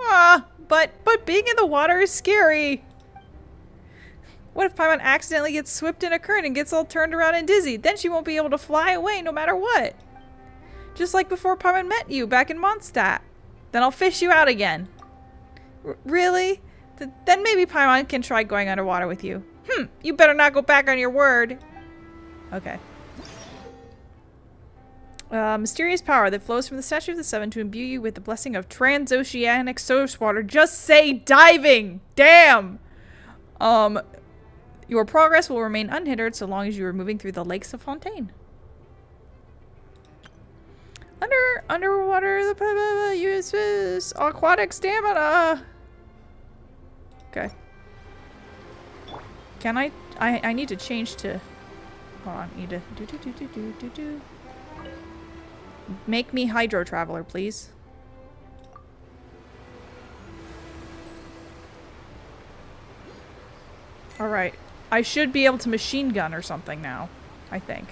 Ah, but being in the water is scary. What if Paimon accidentally gets swept in a current and gets all turned around and dizzy? Then she won't be able to fly away no matter what. Just like before Paimon met you back in Mondstadt. Then I'll fish you out again. Really? Then maybe Paimon can try going underwater with you. You better not go back on your word. Okay. Mysterious power that flows from the Statue of the Seven to imbue you with the blessing of transoceanic source water. Just say diving! Damn! Your progress will remain unhindered so long as you are moving through the lakes of Fontaine. Underwater, the uses aquatic stamina. Okay. Can I need to change to, hold on, need to do. Make me Hydro Traveler, please. Alright. I should be able to machine gun or something now, I think.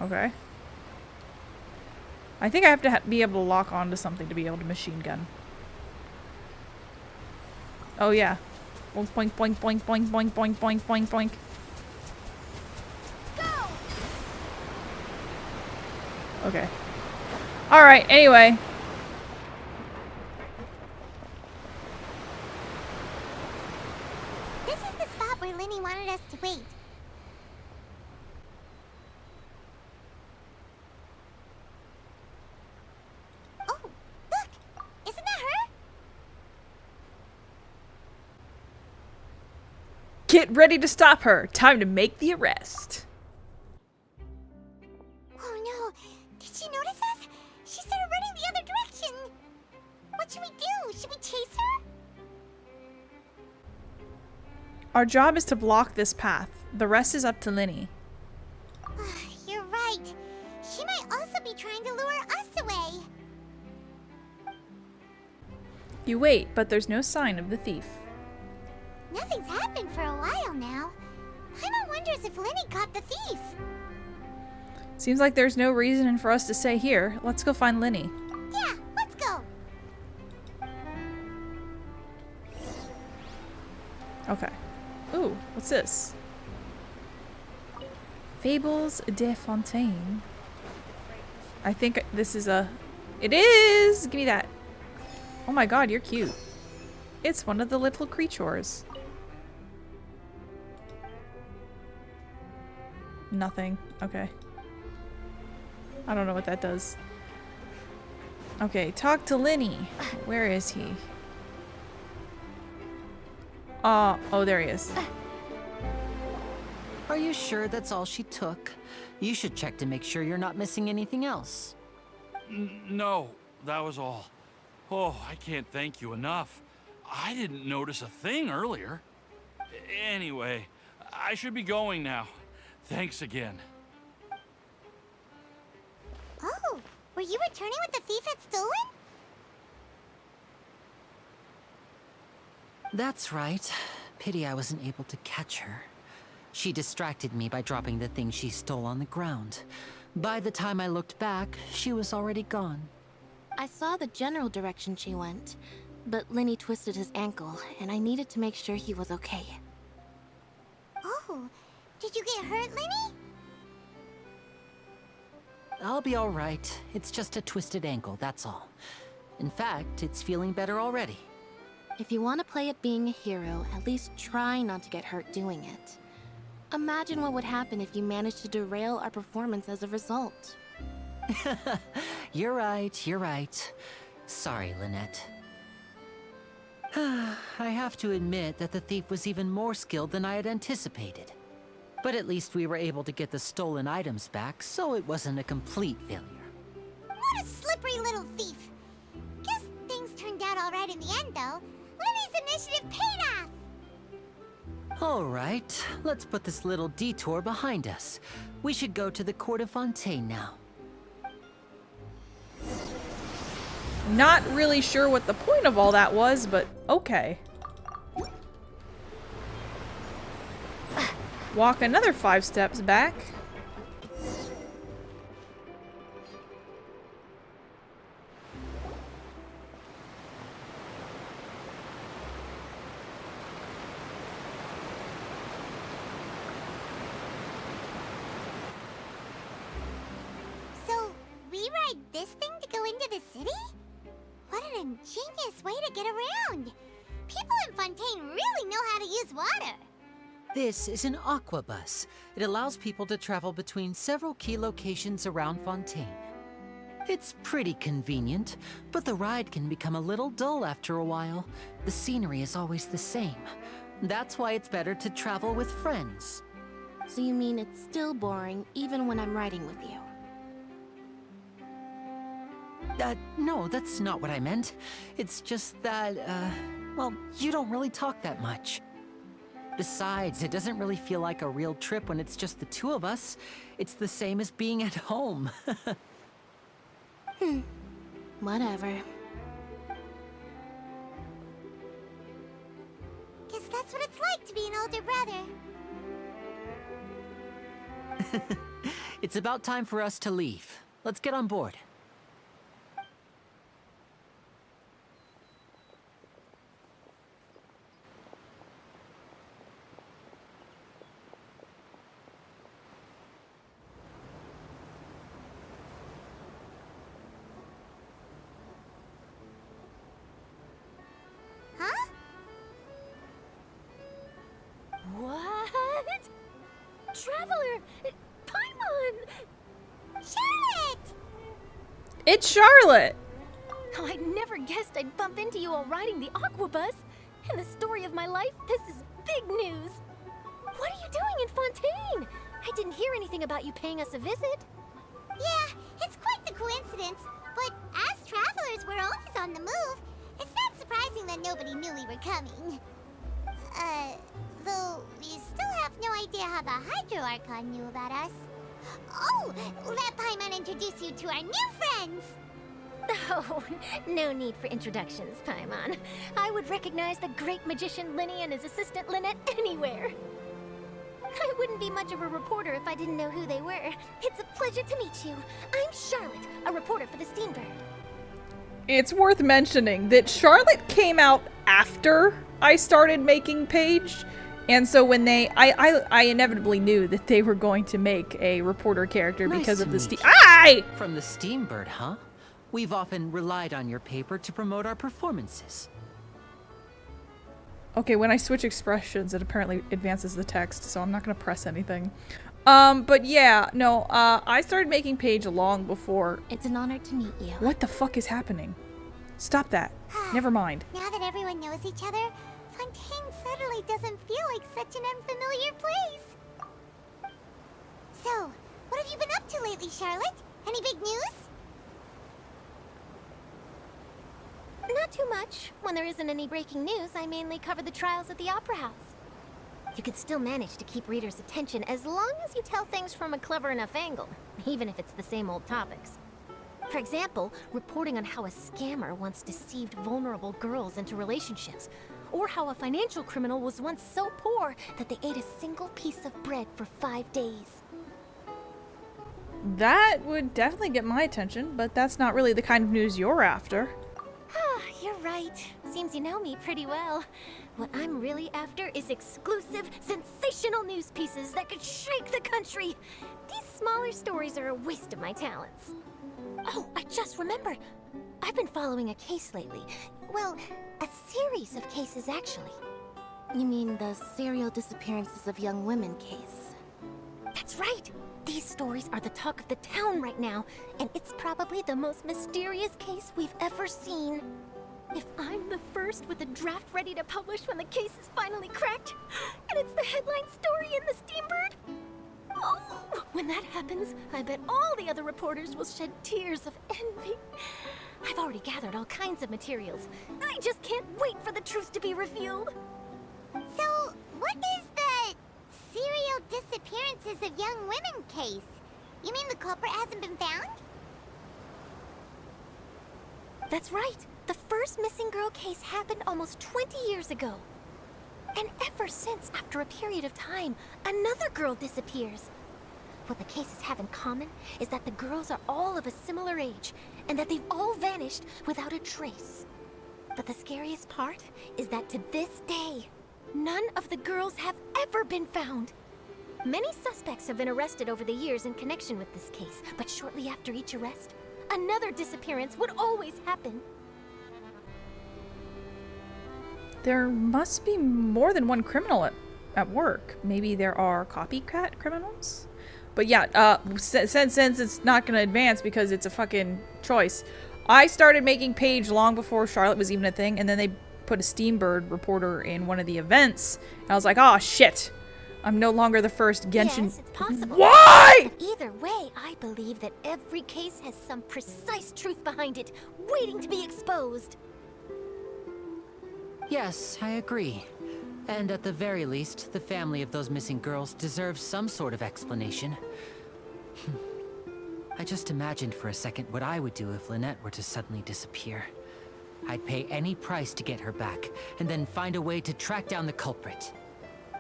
Okay. I think I have to be able to lock onto something to be able to machine gun. Oh yeah. Boink, boink, boink, boink, boink, boink, boink, boink, boink, boink. Okay. Alright, anyway. This is the spot where Lyney wanted us to wait. Oh, look! Isn't that her? Get ready to stop her. Time to make the arrest. Oh no! Did she notice us? She started running the other direction! What should we do? Should we chase her? Our job is to block this path. The rest is up to Lyney. You're right. She might also be trying to lure us away. You wait, but there's no sign of the thief. Nothing's happened for a while now. Paimon wonders if Lyney caught the thief. Seems like there's no reason for us to stay here. Let's go find Lyney. Yeah, let's go. Okay. Ooh, what's this? Fables de Fontaine. I think this is a... It is! Give me that. Oh my god, you're cute. It's one of the little creatures. Nothing. Okay. I don't know what that does. Okay, talk to Lyney. Where is he? Oh, there he is. Are you sure that's all she took? You should check to make sure you're not missing anything else. No, that was all. Oh, I can't thank you enough. I didn't notice a thing earlier. Anyway, I should be going now. Thanks again. Oh, were you returning what the thief had stolen? That's right. Pity I wasn't able to catch her. She distracted me by dropping the thing she stole on the ground. By the time I looked back, she was already gone. I saw the general direction she went, but Lyney twisted his ankle, and I needed to make sure he was okay. Oh, did you get hurt, Lyney? I'll be all right. It's just a twisted ankle, that's all. In fact, it's feeling better already. If you want to play at being a hero, at least try not to get hurt doing it. Imagine what would happen if you managed to derail our performance as a result. You're right, you're right. Sorry, Lynette. I have to admit that the thief was even more skilled than I had anticipated. But at least we were able to get the stolen items back, so it wasn't a complete failure. What a slippery little thief. Guess things turned out all right in the end, though. Lyney's initiative paid off. All right, let's put this little detour behind us. We should go to the court of Fontaine now. Not really sure what the point of all that was, but okay. Walk another 5 steps back. So, we ride this thing to go into the city? What an ingenious way to get around! People in Fontaine really know how to use water! This is an aquabus. It allows people to travel between several key locations around Fontaine. It's pretty convenient, but the ride can become a little dull after a while. The scenery is always the same. That's why it's better to travel with friends. So you mean it's still boring even when I'm riding with you? No, that's not what I meant. It's just that, well, you don't really talk that much. Besides, it doesn't really feel like a real trip when it's just the two of us. It's the same as being at home. Whatever. Guess that's what it's like to be an older brother. It's about time for us to leave. Let's get on board. What? Traveler! Paimon! Charlotte! It's Charlotte! Oh, I never guessed I'd bump into you while riding the aquabus. In the story of my life, this is big news. What are you doing in Fontaine? I didn't hear anything about you paying us a visit. Yeah, it's quite the coincidence. But as travelers, we're always on the move. It's not surprising that nobody knew we were coming. Though we still have no idea how the Hydro Archon knew about us. Oh, let Paimon introduce you to our new friends! Oh, no need for introductions, Paimon. I would recognize the great magician Lyney and his assistant Lynette anywhere. I wouldn't be much of a reporter if I didn't know who they were. It's a pleasure to meet you. I'm Charlotte, a reporter for the Steambird. It's worth mentioning that Charlotte came out after I started making Paige. And so when I inevitably knew that they were going to make a reporter character because of the From the Steambird, huh? We've often relied on your paper to promote our performances. Okay, when I switch expressions, it apparently advances the text, so I'm not gonna press anything. But yeah, no, I started making Paige long before. It's an honor to meet you. What the fuck is happening? Stop that. Never mind. Now that everyone knows each other, Fontaine suddenly doesn't feel like such an unfamiliar place. So, what have you been up to lately, Charlotte? Any big news? Not too much. When there isn't any breaking news, I mainly cover the trials at the Opera House. You could still manage to keep readers' attention as long as you tell things from a clever enough angle, even if it's the same old topics. For example, reporting on how a scammer once deceived vulnerable girls into relationships, or how a financial criminal was once so poor that they ate a single piece of bread for 5 days. That would definitely get my attention, but that's not really the kind of news you're after. You're right. Seems you know me pretty well. What I'm really after is exclusive, sensational news pieces that could shake the country. These smaller stories are a waste of my talents. Oh, I just remembered. I've been following a case lately. Well, a series of cases, actually. You mean the serial disappearances of young women case? That's right. These stories are the talk of the town right now, and it's probably the most mysterious case we've ever seen. If I'm the first with a draft ready to publish when the case is finally cracked, and it's the headline story in the Steambird, oh, when that happens, I bet all the other reporters will shed tears of envy. I've already gathered all kinds of materials. I just can't wait for the truth to be revealed. So, what is the serial disappearances of young women case? You mean the culprit hasn't been found? That's right. The first missing girl case happened almost 20 years ago. And ever since, after a period of time, another girl disappears. What the cases have in common is that the girls are all of a similar age, and that they've all vanished without a trace. But the scariest part is that to this day, none of the girls have ever been found. Many suspects have been arrested over the years in connection with this case, but shortly after each arrest, another disappearance would always happen. There must be more than one criminal at work. Maybe there are copycat criminals? But yeah, since it's not going to advance because it's a fucking choice, I started making Paige long before Charlotte was even a thing, and then they put a Steambird reporter in one of the events, and I was like, oh shit, I'm no longer the first Genshin. Yes, it's possible. Why? But either way, I believe that every case has some precise truth behind it, waiting to be exposed. Yes, I agree. And at the very least, the family of those missing girls deserves some sort of explanation. I just imagined for a second what I would do if Lynette were to suddenly disappear. I'd pay any price to get her back, and then find a way to track down the culprit.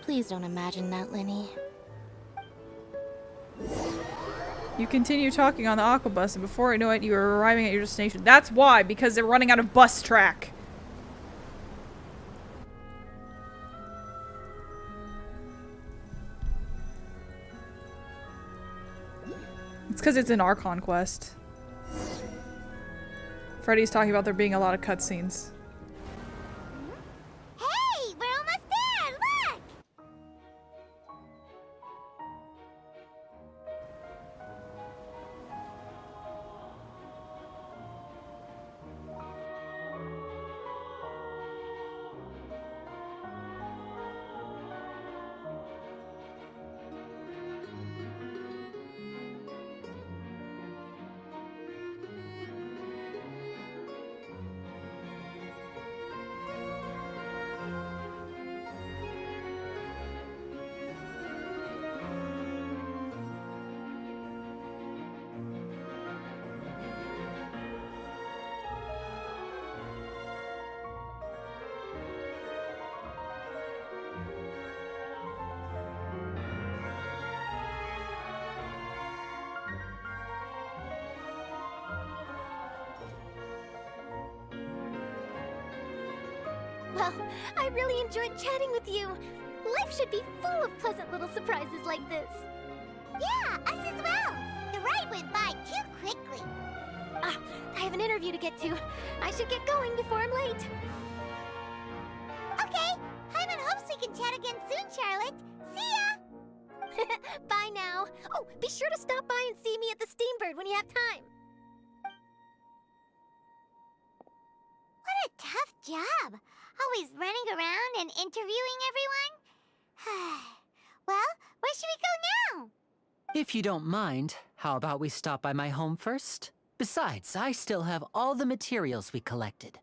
Please don't imagine that, Lyney. You continue talking on the aquabus, and before I know it, you are arriving at your destination. That's why, because they're running out of bus track. It's because it's an Archon quest. Freddy's talking about there being a lot of cutscenes. Hey, we're almost there! Look! Well, I really enjoyed chatting with you. Life should be full of pleasant little surprises like this. Yeah, us as well. The ride went by too quickly. I have an interview to get to. I should get going before I'm late. Okay, Paimon hopes we can chat again soon, Charlotte. See ya! Bye now. Oh, be sure to stop by and see me at the Steambird when you have time. What a tough job. Always running around and interviewing everyone. Well, where should we go now? If you don't mind, how about we stop by my home first? Besides, I still have all the materials we collected.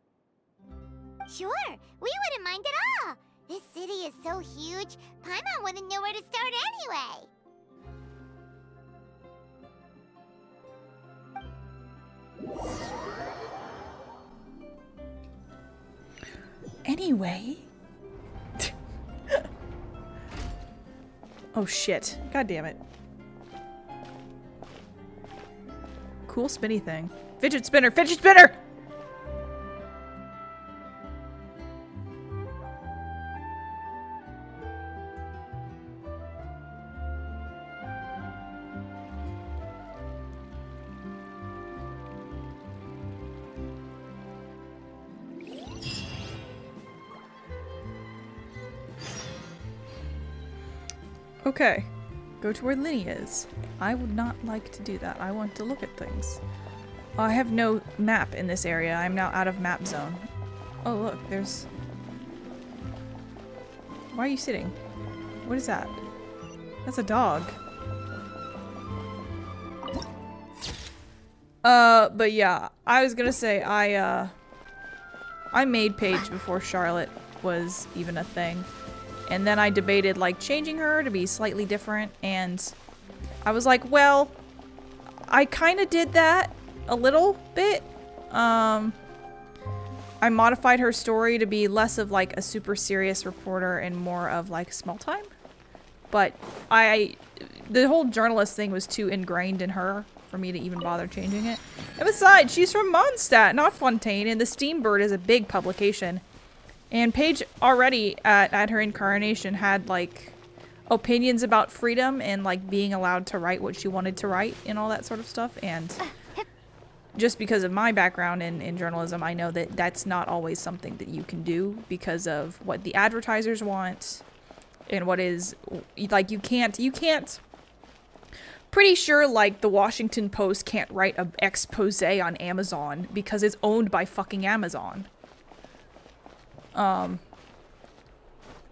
Sure, we wouldn't mind at all. This city is so huge, Paimon wouldn't know where to start anyway. Anyway. Oh shit. God damn it. Cool spinny thing. Fidget spinner! Fidget spinner! Okay, go to where Lyney is. I would not like to do that. I want to look at things. I have no map in this area. I'm now out of map zone. Oh, look, there's... Why are you sitting? What is that? That's a dog. But yeah, I was gonna say, I made Paige before Charlotte was even a thing. And then I debated, like, changing her to be slightly different, and I was like, well, I kind of did that a little bit. I modified her story to be less of, like, a super serious reporter and more of, like, small time. But the whole journalist thing was too ingrained in her for me to even bother changing it. And besides, she's from Mondstadt, not Fontaine, and the Steambird is a big publication. And Paige already at her incarnation had, like, opinions about freedom and, like, being allowed to write what she wanted to write and all that sort of stuff. And just because of my background in journalism, I know that that's not always something that you can do because of what the advertisers want and what is, like, you can't, pretty sure, like, the Washington Post can't write an expose on Amazon because it's owned by fucking Amazon.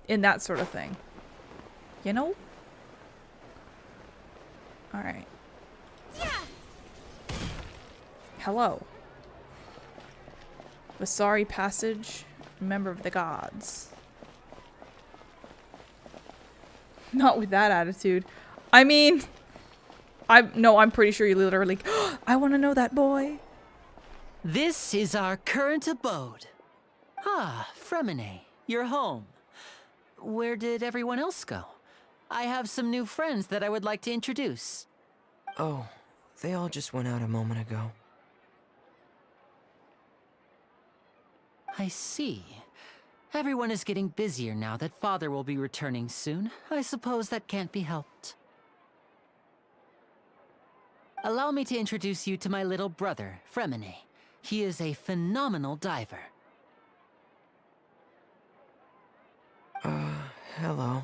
In that sort of thing. You know? Alright. Hello. Vasari Passage, member of the gods. Not with that attitude. I mean, I'm pretty sure you literally, I want to know that boy. This is our current abode. Ah, Fremine, you're home. Where did everyone else go? I have some new friends that I would like to introduce. Oh, they all just went out a moment ago. I see. Everyone is getting busier now that Father will be returning soon. I suppose that can't be helped. Allow me to introduce you to my little brother, Fremine. He is a phenomenal diver. Hello.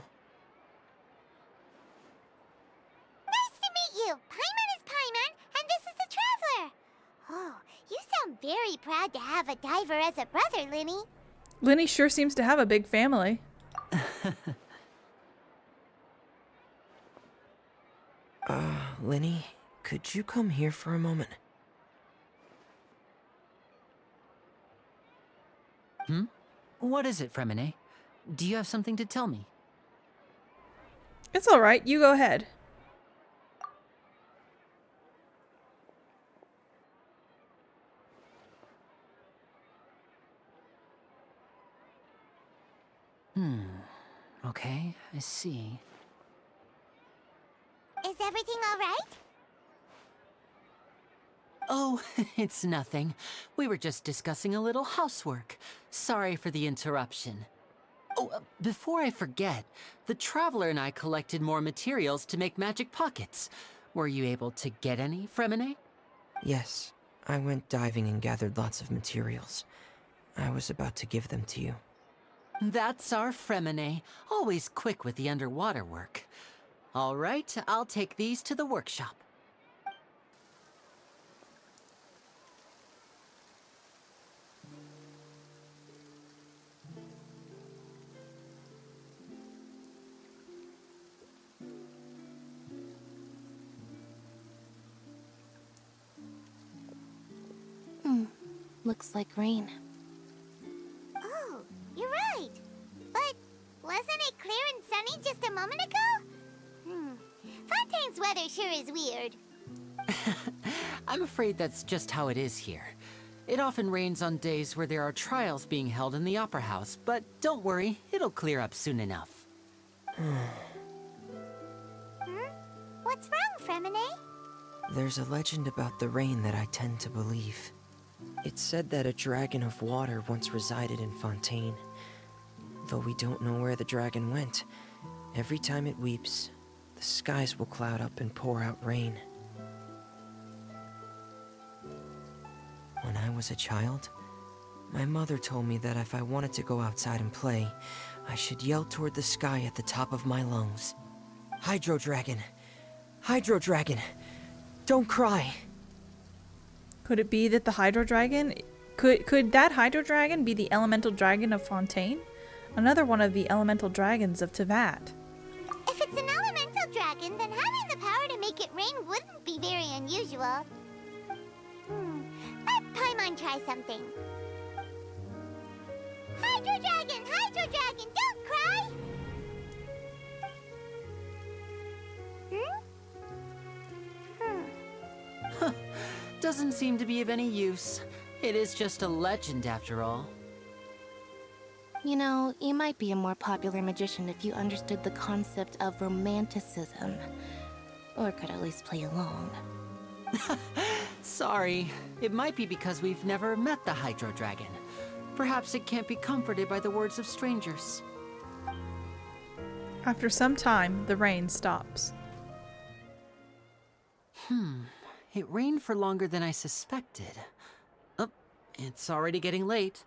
Nice to meet you. Paimon is Paimon, and this is the Traveler. Oh, you sound very proud to have a diver as a brother, Lyney. Lyney sure seems to have a big family. Lyney, could you come here for a moment? What is it, Fremine? Do you have something to tell me? It's alright, you go ahead. Okay, I see. Is everything all right? Oh, it's nothing. We were just discussing a little housework. Sorry for the interruption. Oh, before I forget, the Traveler and I collected more materials to make magic pockets. Were you able to get any, Fremine? Yes, I went diving and gathered lots of materials. I was about to give them to you. That's our Fremine, always quick with the underwater work. All right, I'll take these to the workshop. Looks like rain. Oh, you're right. But wasn't it clear and sunny just a moment ago? Fontaine's weather sure is weird. I'm afraid that's just how it is here. It often rains on days where there are trials being held in the Opera House, but don't worry, it'll clear up soon enough. What's wrong, Fremine? There's a legend about the rain that I tend to believe. It's said that a dragon of water once resided in Fontaine. Though we don't know where the dragon went, every time it weeps, the skies will cloud up and pour out rain. When I was a child, my mother told me that if I wanted to go outside and play, I should yell toward the sky at the top of my lungs. Hydro Dragon! Hydro Dragon! Don't cry! Could it be that the Hydro Dragon Could that Hydro Dragon be the elemental dragon of Fontaine? Another one of the elemental dragons of Tevat. If it's an elemental dragon, then having the power to make it rain wouldn't be very unusual. Let Paimon try something. Hydro Dragon, don't cry! Doesn't seem to be of any use. It is just a legend after all. You know, you might be a more popular magician if you understood the concept of romanticism. Or could at least play along. Sorry. It might be because we've never met the Hydro Dragon. Perhaps it can't be comforted by the words of strangers. After some time, the rain stops. It rained for longer than I suspected. Oh, it's already getting late.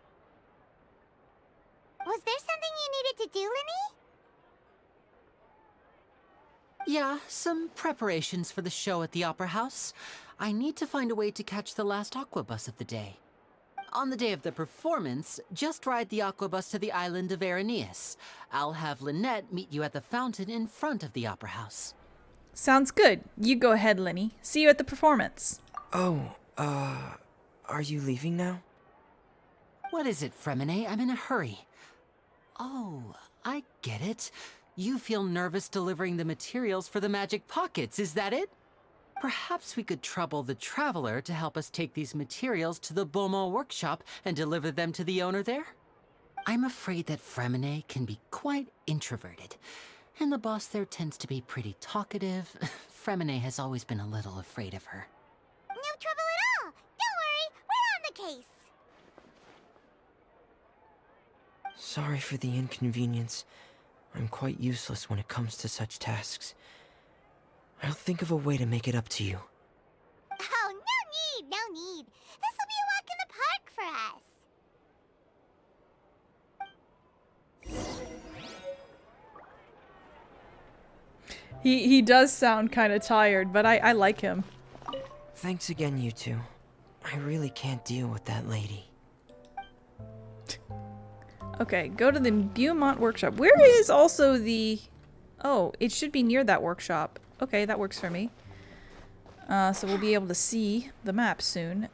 Was there something you needed to do, Lyney? Yeah, some preparations for the show at the Opera House. I need to find a way to catch the last aqua bus of the day. On the day of the performance, just ride the aqua bus to the island of Aeneas. I'll have Lynette meet you at the fountain in front of the Opera House. Sounds good. You go ahead, Lyney. See you at the performance. Oh, are you leaving now? What is it, Fremine? I'm in a hurry. Oh, I get it. You feel nervous delivering the materials for the magic pockets, is that it? Perhaps we could trouble the Traveler to help us take these materials to the Beaumont workshop and deliver them to the owner there? I'm afraid that Fremine can be quite introverted, and the boss there tends to be pretty talkative. Fremine has always been a little afraid of her. No trouble at all! Don't worry, we're on the case! Sorry for the inconvenience. I'm quite useless when it comes to such tasks. I'll think of a way to make it up to you. Oh, no need! This'll be a walk in the park for us! He does sound kind of tired, but I like him. Thanks again, you two. I really can't deal with that lady. Okay, go to the Beaumont workshop. Where is also the... Oh, it should be near that workshop. Okay, that works for me. So we'll be able to see the map soon.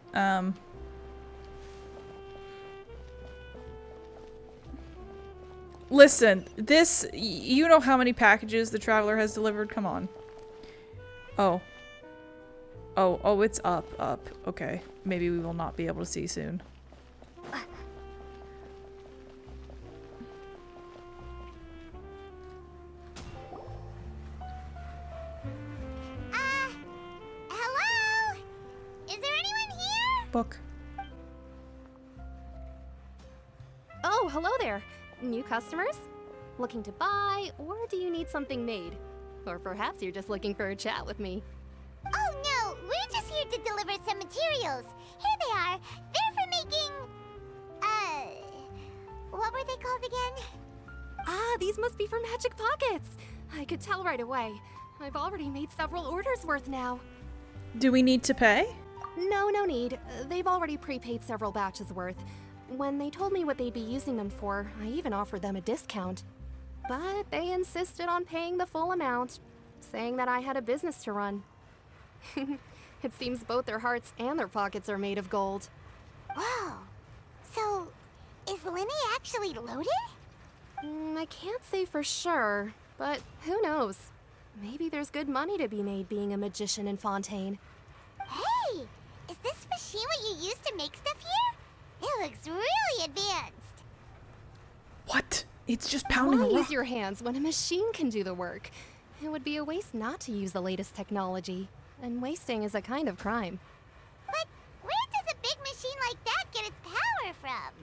Listen, this... You know how many packages the Traveler has delivered? Come on. Oh. Oh, it's up. Okay. Maybe we will not be able to see soon. Hello? Is there anyone here? Book. Oh, hello there. New customers? Looking to buy, or do you need something made? Or perhaps you're just looking for a chat with me. Oh no, we're just here to deliver some materials. Here they are. They're for making... what were they called again? Ah, these must be for magic pockets. I could tell right away. I've already made several orders worth now. Do we need to pay? No need. They've already prepaid several batches worth. When they told me what they'd be using them for, I even offered them a discount. But they insisted on paying the full amount, saying that I had a business to run. It seems both their hearts and their pockets are made of gold. Whoa. So, is Lyney actually loaded? I can't say for sure, but who knows? Maybe there's good money to be made being a magician in Fontaine. Hey! Is this machine what you use to make stuff here? It looks really advanced. What? It's just pounding Why away. use your hands when a machine can do the work? It would be a waste not to use the latest technology, and wasting is a kind of crime. But where does a big machine like that get its power from?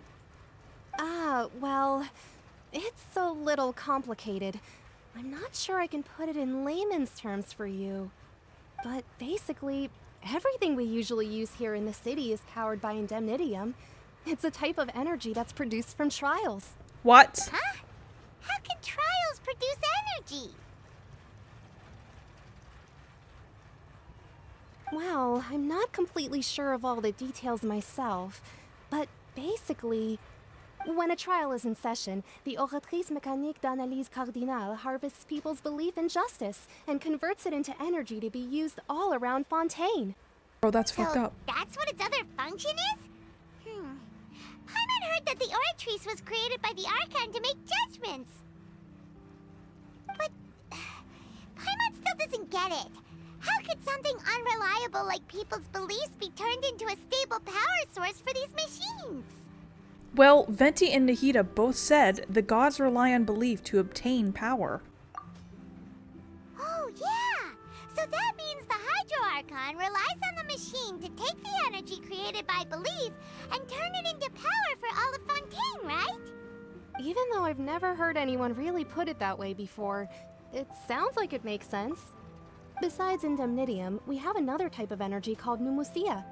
Well, it's a little complicated. I'm not sure I can put it in layman's terms for you. But basically, everything we usually use here in the city is powered by indemnitium. It's a type of energy that's produced from trials. What? Huh? How can trials produce energy? Well, I'm not completely sure of all the details myself, But basically, when a trial is in session, the Oratrice Mécanique d'Analyse Cardinale harvests people's belief in justice and converts it into energy to be used all around Fontaine. Bro, that's fucked up. That's what its other function is? Paimon heard that the Oratrice was created by the Archon to make judgments. But Paimon still doesn't get it. How could something unreliable like people's beliefs be turned into a stable power source for these machines? Well, Venti and Nahida both said the gods rely on belief to obtain power. Oh, yeah! So that means the Hydro Archon relies on the machine to take the energy created by belief and turn it into power for all of Fontaine, right? Even though I've never heard anyone really put it that way before, it sounds like it makes sense. Besides indemnitium, we have another type of energy called pneumosia.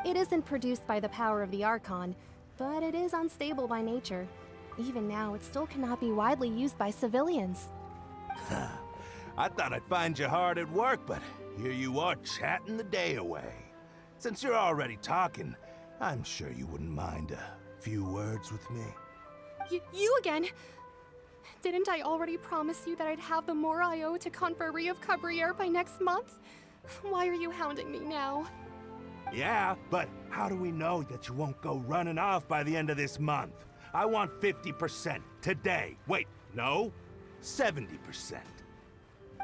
It isn't produced by the power of the Archon, but it is unstable by nature. Even now, it still cannot be widely used by civilians. I thought I'd find you hard at work, but here you are chatting the day away. Since you're already talking, I'm sure you wouldn't mind a few words with me. You again? Didn't I already promise you that I'd have the more I owe to Confrérie of Cabriere by next month? Why are you hounding me now? Yeah, but how do we know that you won't go running off by the end of this month? I want 50% today. Wait, no, 70%.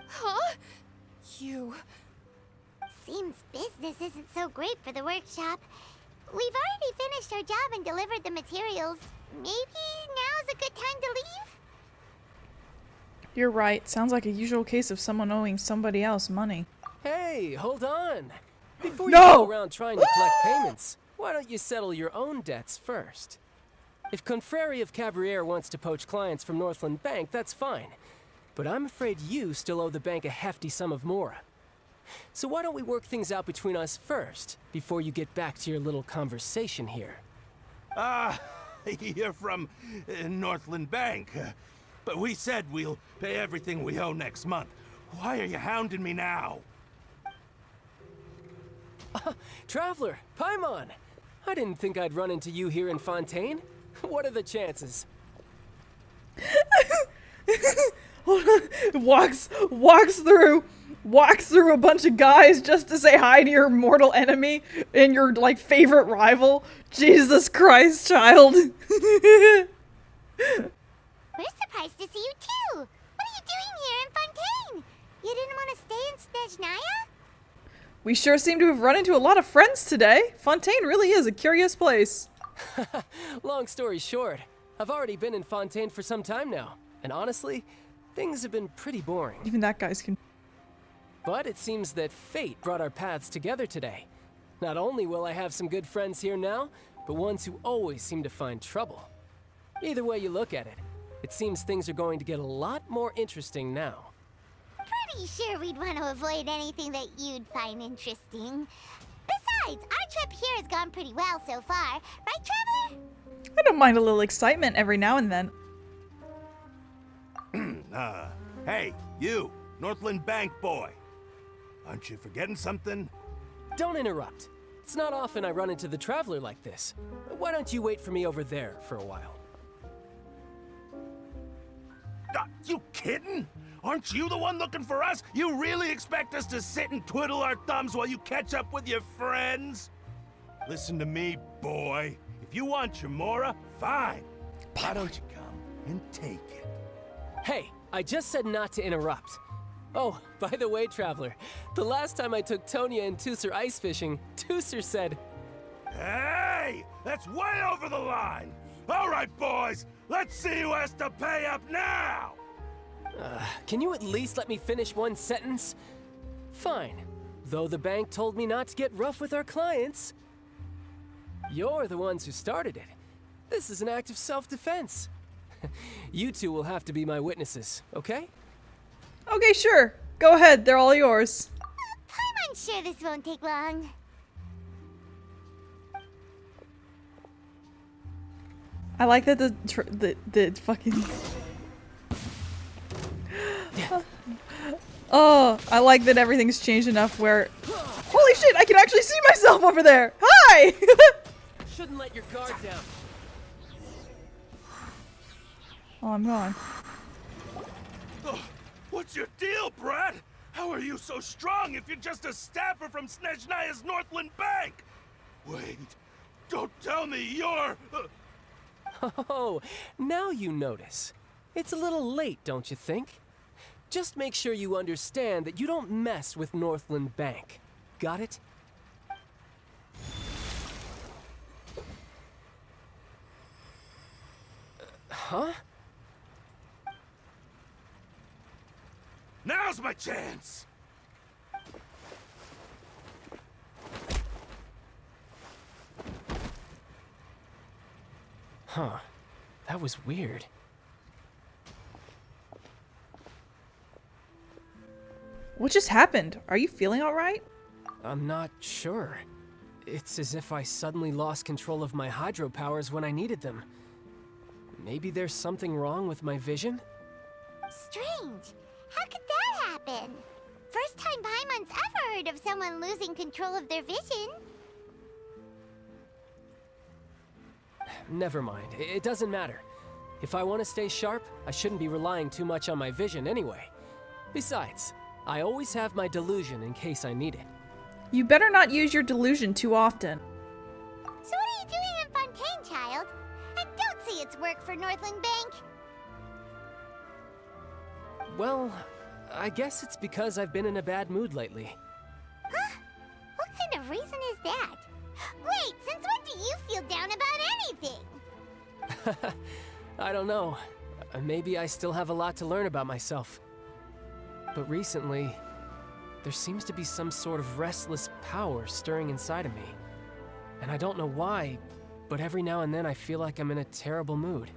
Huh? You... Seems business isn't so great for the workshop. We've already finished our job and delivered the materials. Maybe now's a good time to leave? You're right. Sounds like a usual case of someone owing somebody else money. Hey, hold on. Before you No! go around trying to collect payments, why don't you settle your own debts first? If Confrérie of Cabriere wants to poach clients from Northland Bank, that's fine. But I'm afraid you still owe the bank a hefty sum of mora. So why don't we work things out between us first, before you get back to your little conversation here? You're from Northland Bank. But we said we'll pay everything we owe next month. Why are you hounding me now? Traveler, Paimon! I didn't think I'd run into you here in Fontaine. What are the chances? Hold on. Walks through a bunch of guys just to say hi to your mortal enemy and your, like, favorite rival. Jesus Christ, child. We're surprised to see you too! What are you doing here in Fontaine? You didn't want to stay in Snezhnaya? We sure seem to have run into a lot of friends today. Fontaine really is a curious place. Long story short, I've already been in Fontaine for some time now, and honestly, things have been pretty boring. Even that guy's But it seems that fate brought our paths together today. Not only will I have some good friends here now, but ones who always seem to find trouble. Either way you look at it, it seems things are going to get a lot more interesting now. Pretty sure we'd want to avoid anything that you'd find interesting. Besides, our trip here has gone pretty well so far, right, Traveler? I don't mind a little excitement every now and then. Hey, you, Northland Bank boy. Aren't you forgetting something? Don't interrupt. It's not often I run into the Traveler like this. Why don't you wait for me over there for a while? You kidding? Aren't you the one looking for us? You really expect us to sit and twiddle our thumbs while you catch up with your friends? Listen to me, boy. If you want your mora, fine. Why don't you come and take it? Hey, I just said not to interrupt. Oh, by the way, Traveler, the last time I took Tonya and Tooser ice fishing, Tooser said... Hey! That's way over the line! All right, boys, let's see who has to pay up now! Can you at least let me finish one sentence? Fine. Though the bank told me not to get rough with our clients. You're the ones who started it. This is an act of self-defense. You two will have to be my witnesses, okay? Okay, sure. Go ahead, they're all yours. I'm sure this won't take long. I like that the fucking... Oh, I like that everything's changed enough where... Holy shit, I can actually see myself over there! Hi! shouldn't let your guard down. Oh, I'm gone. Oh, what's your deal, Brad? How are you so strong if you're just a staffer from Snezhnaya's Northland Bank? Wait, don't tell me you're... Oh, now you notice. It's a little late, don't you think? Just make sure you understand that you don't mess with Northland Bank. Got it? Huh? Now's my chance! Huh. That was weird. What just happened? Are you feeling alright? I'm not sure. It's as if I suddenly lost control of my hydro powers when I needed them. Maybe there's something wrong with my vision? Strange. How could that happen? First time Paimon's ever heard of someone losing control of their vision. Never mind. It doesn't matter. If I want to stay sharp, I shouldn't be relying too much on my vision anyway. Besides, I always have my delusion in case I need it. You better not use your delusion too often. So what are you doing in Fontaine, child? I don't see its work for Northland Bank. Well, I guess it's because I've been in a bad mood lately. Huh? What kind of reason is that? Wait, since when do you feel down about anything? I don't know. Maybe I still have a lot to learn about myself. But recently, there seems to be some sort of restless power stirring inside of me. And I don't know why, but every now and then I feel like I'm in a terrible mood.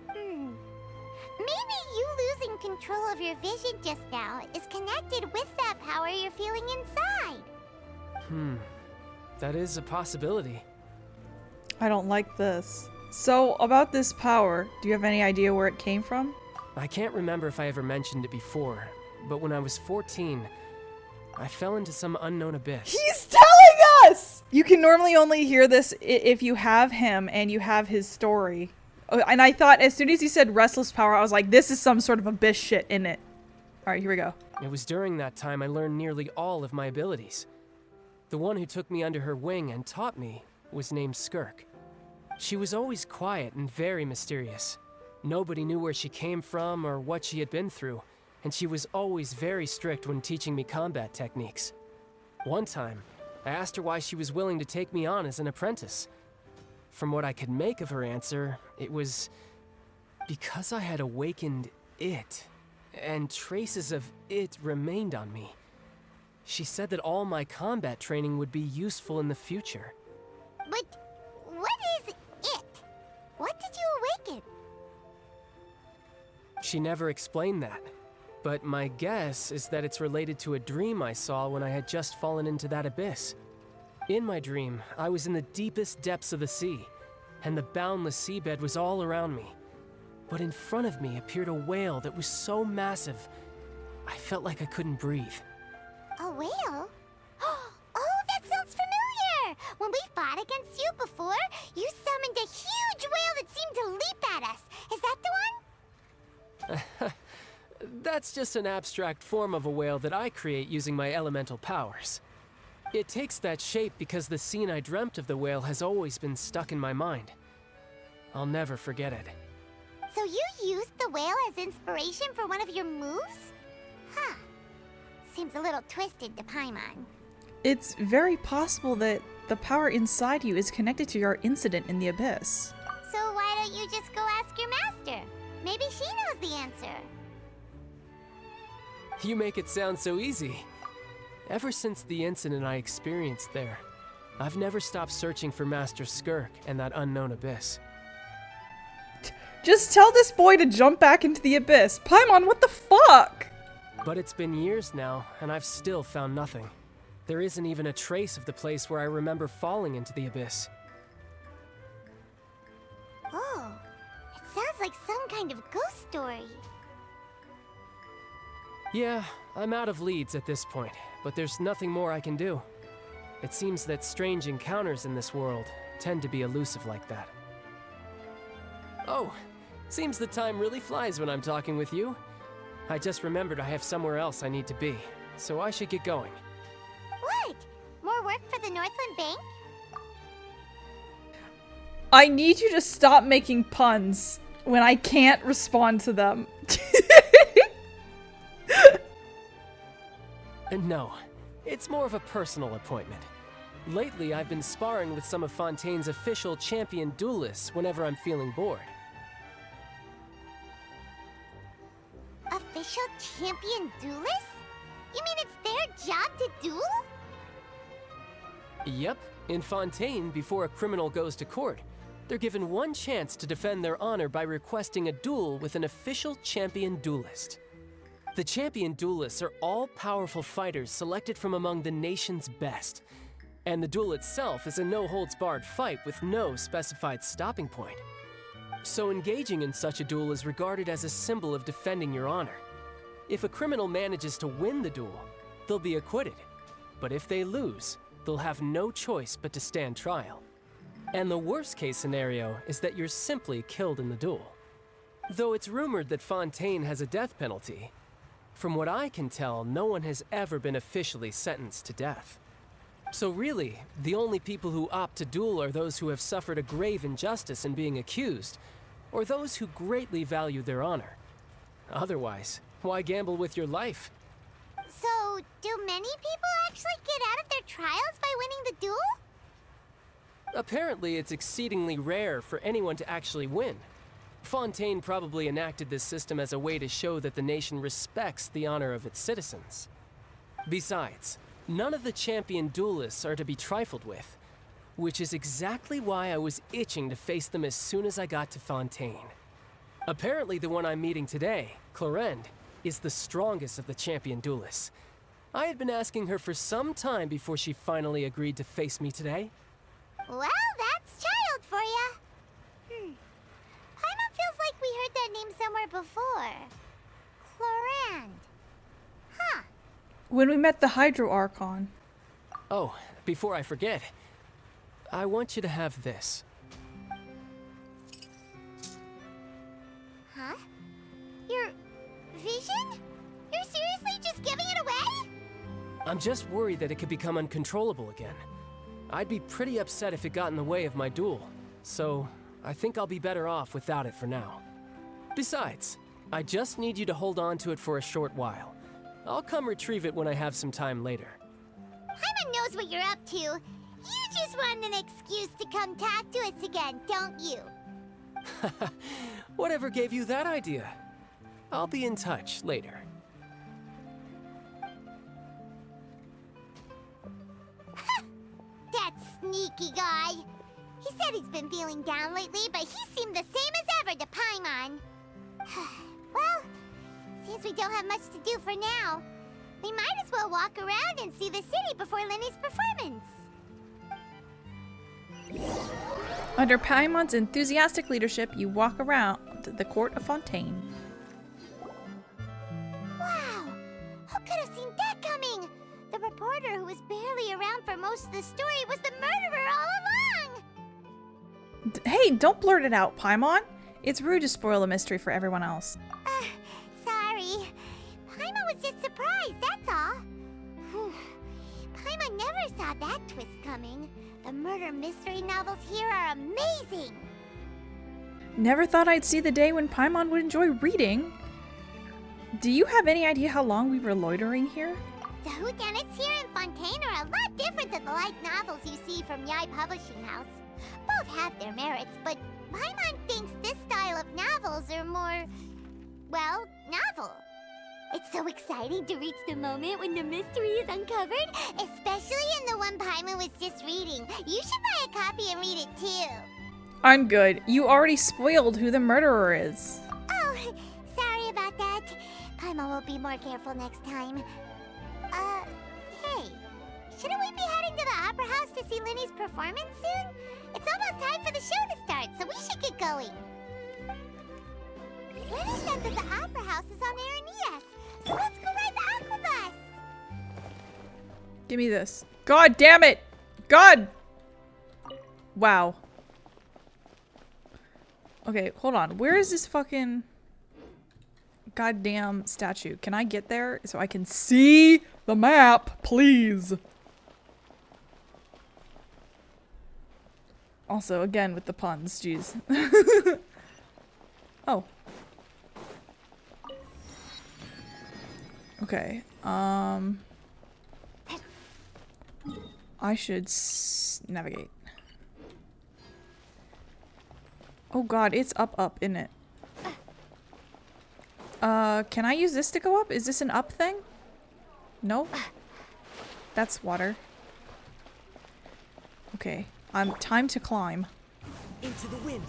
Maybe you losing control of your vision just now is connected with that power you're feeling inside. That is a possibility. I don't like this. So, about this power, do you have any idea where it came from? I can't remember if I ever mentioned it before, but when I was 14, I fell into some unknown abyss. He's telling us! You can normally only hear this if you have him and you have his story. And I thought as soon as he said restless power, I was like, this is some sort of abyss shit in it. Alright, here we go. It was during that time I learned nearly all of my abilities. The one who took me under her wing and taught me was named Skirk. She was always quiet and very mysterious. Nobody knew where she came from or what she had been through, and she was always very strict when teaching me combat techniques. One time, I asked her why she was willing to take me on as an apprentice. From what I could make of her answer, it was because I had awakened it, and traces of it remained on me. She said that all my combat training would be useful in the future. But what is it? What did you awaken? She never explained that, but my guess is that it's related to a dream I saw when I had just fallen into that abyss. In my dream, I was in the deepest depths of the sea, and the boundless seabed was all around me. But in front of me appeared a whale that was so massive, I felt like I couldn't breathe. A whale? Oh, that sounds familiar! When we fought against you before, you summoned a huge whale that seemed to leap at us. Is that the one? That's just an abstract form of a whale that I create using my elemental powers. It takes that shape because the scene I dreamt of the whale has always been stuck in my mind. I'll never forget it. So you used the whale as inspiration for one of your moves? Huh. Seems a little twisted to Paimon. It's very possible that the power inside you is connected to your incident in the abyss. So why don't you just go ask your master? Maybe she knows the answer. You make it sound so easy. Ever since the incident I experienced there, I've never stopped searching for Master Skirk and that unknown abyss. Just tell this boy to jump back into the abyss. Paimon, what the fuck? But it's been years now, and I've still found nothing. There isn't even a trace of the place where I remember falling into the abyss. Oh, it sounds like some kind of ghost story. Yeah, I'm out of leads at this point, but there's nothing more I can do. It seems that strange encounters in this world tend to be elusive like that. Oh, seems the time really flies when I'm talking with you. I just remembered I have somewhere else I need to be, so I should get going. What? More work for the Northland Bank? I need you to stop making puns when I can't respond to them. No, it's more of a personal appointment. Lately, I've been sparring with some of Fontaine's official champion duelists whenever I'm feeling bored. Official champion duelists? You mean it's their job to duel? Yep, in Fontaine, before a criminal goes to court, they're given one chance to defend their honor by requesting a duel with an official champion duelist. The champion duelists are all-powerful fighters selected from among the nation's best, and the duel itself is a no-holds-barred fight with no specified stopping point. So engaging in such a duel is regarded as a symbol of defending your honor. If a criminal manages to win the duel, they'll be acquitted, but if they lose, they'll have no choice but to stand trial. And the worst-case scenario is that you're simply killed in the duel. Though it's rumored that Fontaine has a death penalty, from what I can tell, no one has ever been officially sentenced to death. So really, the only people who opt to duel are those who have suffered a grave injustice in being accused, or those who greatly value their honor. Otherwise, why gamble with your life? So, do many people actually get out of their trials by winning the duel? Apparently, it's exceedingly rare for anyone to actually win. Fontaine probably enacted this system as a way to show that the nation respects the honor of its citizens. Besides, none of the champion duelists are to be trifled with, which is exactly why I was itching to face them as soon as I got to Fontaine. Apparently, the one I'm meeting today, Clorinde, is the strongest of the champion duelists. I had been asking her for some time before she finally agreed to face me today. Well, that's child for ya. Paimon feels like we heard that name somewhere before. Clorinde. Huh. When we met the Hydro Archon. Oh, before I forget, I want you to have this. Huh? Your vision? You're seriously just giving it away? I'm just worried that it could become uncontrollable again. I'd be pretty upset if it got in the way of my duel, so I think I'll be better off without it for now. Besides, I just need you to hold on to it for a short while. I'll come retrieve it when I have some time later. Paimon knows what you're up to. You just want an excuse to come talk to us again, don't you? Whatever gave you that idea? I'll be in touch later. That sneaky guy. He said he's been feeling down lately, but he seemed the same as ever to Paimon. Well, seems we don't have much to do for now. We might as well walk around and see the city before Lyney's performance. Under Paimon's enthusiastic leadership, you walk around the court of Fontaine. Wow! Who could have seen that coming? The reporter who was barely around for most of the story was the murderer all along! Hey, don't blurt it out, Paimon. It's rude to spoil a mystery for everyone else. Sorry. Paimon was just surprised, that's all. Whew. Paimon never saw that twist coming. The murder mystery novels here are amazing! Never thought I'd see the day when Paimon would enjoy reading. Do you have any idea how long we were loitering here? The whodunits here in Fontaine are a lot different than the light novels you see from Yai Publishing House. Both have their merits, but Paimon thinks this style of novels are more, well, novel. It's so exciting to reach the moment when the mystery is uncovered, especially in the one Paimon was just reading. You should buy a copy and read it too. I'm good. You already spoiled who the murderer is. Oh, sorry about that. Paimon will be more careful next time. Hey, shouldn't we be heading to the Opera House to see Lyney's performance soon? It's almost time for the show to start, so we should get going. Lyney said that the Opera House is on Aranillas, so let's go ride the Aquabus. Give me this. God damn it! God! Wow. Okay, hold on. Where is this fucking goddamn statue? Can I get there so I can see the map, please? Also, again with the puns, jeez. Oh. Okay, I should navigate. Oh god, it's up, isn't it? Can I use this to go up? Is this an up thing? No? That's water. Okay, time to climb. Into the wind.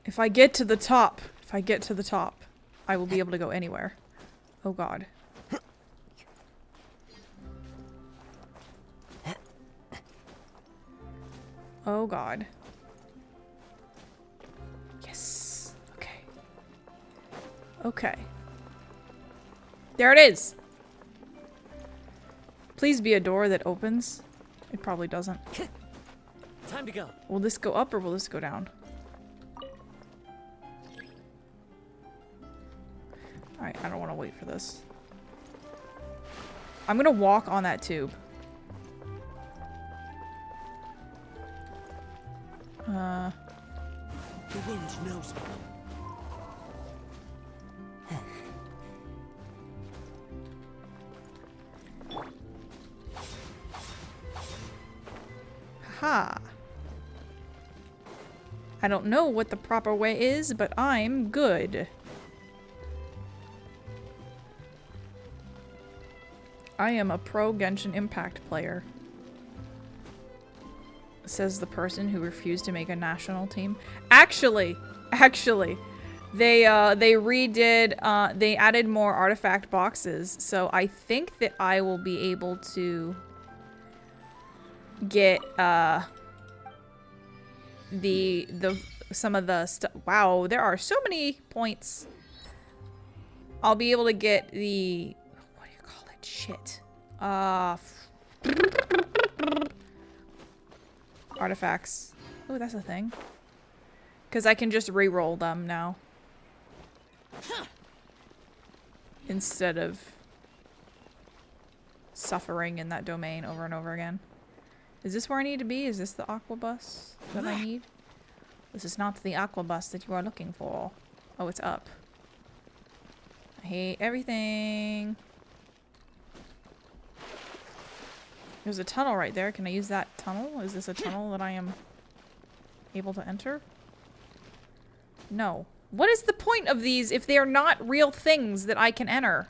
If I get to the top, I will be able to go anywhere. Oh god. Oh god. Yes. Okay. Okay. There it is! Please be a door that opens. It probably doesn't. Time to go. Will this go up or will this go down? Alright, I don't want to wait for this. I'm gonna walk on that tube. The wind knows me. Ha! I don't know what the proper way is, but I'm good. I am a pro Genshin Impact player. Says the person who refused to make a national team. Actually, they redid, they added more artifact boxes, so I think that I will be able to get, some of the stuff. Wow, there are so many points. I'll be able to get the, what do you call it? Shit. Artifacts. Oh, that's a thing. Because I can just re-roll them now. Instead of suffering in that domain over and over again. Is this where I need to be? Is this the aqua bus that I need? This is not the aqua bus that you are looking for. Oh, it's up. I hate everything. There's a tunnel right there. Can I use that tunnel? Is this a tunnel that I am able to enter? No. What is the point of these if they are not real things that I can enter?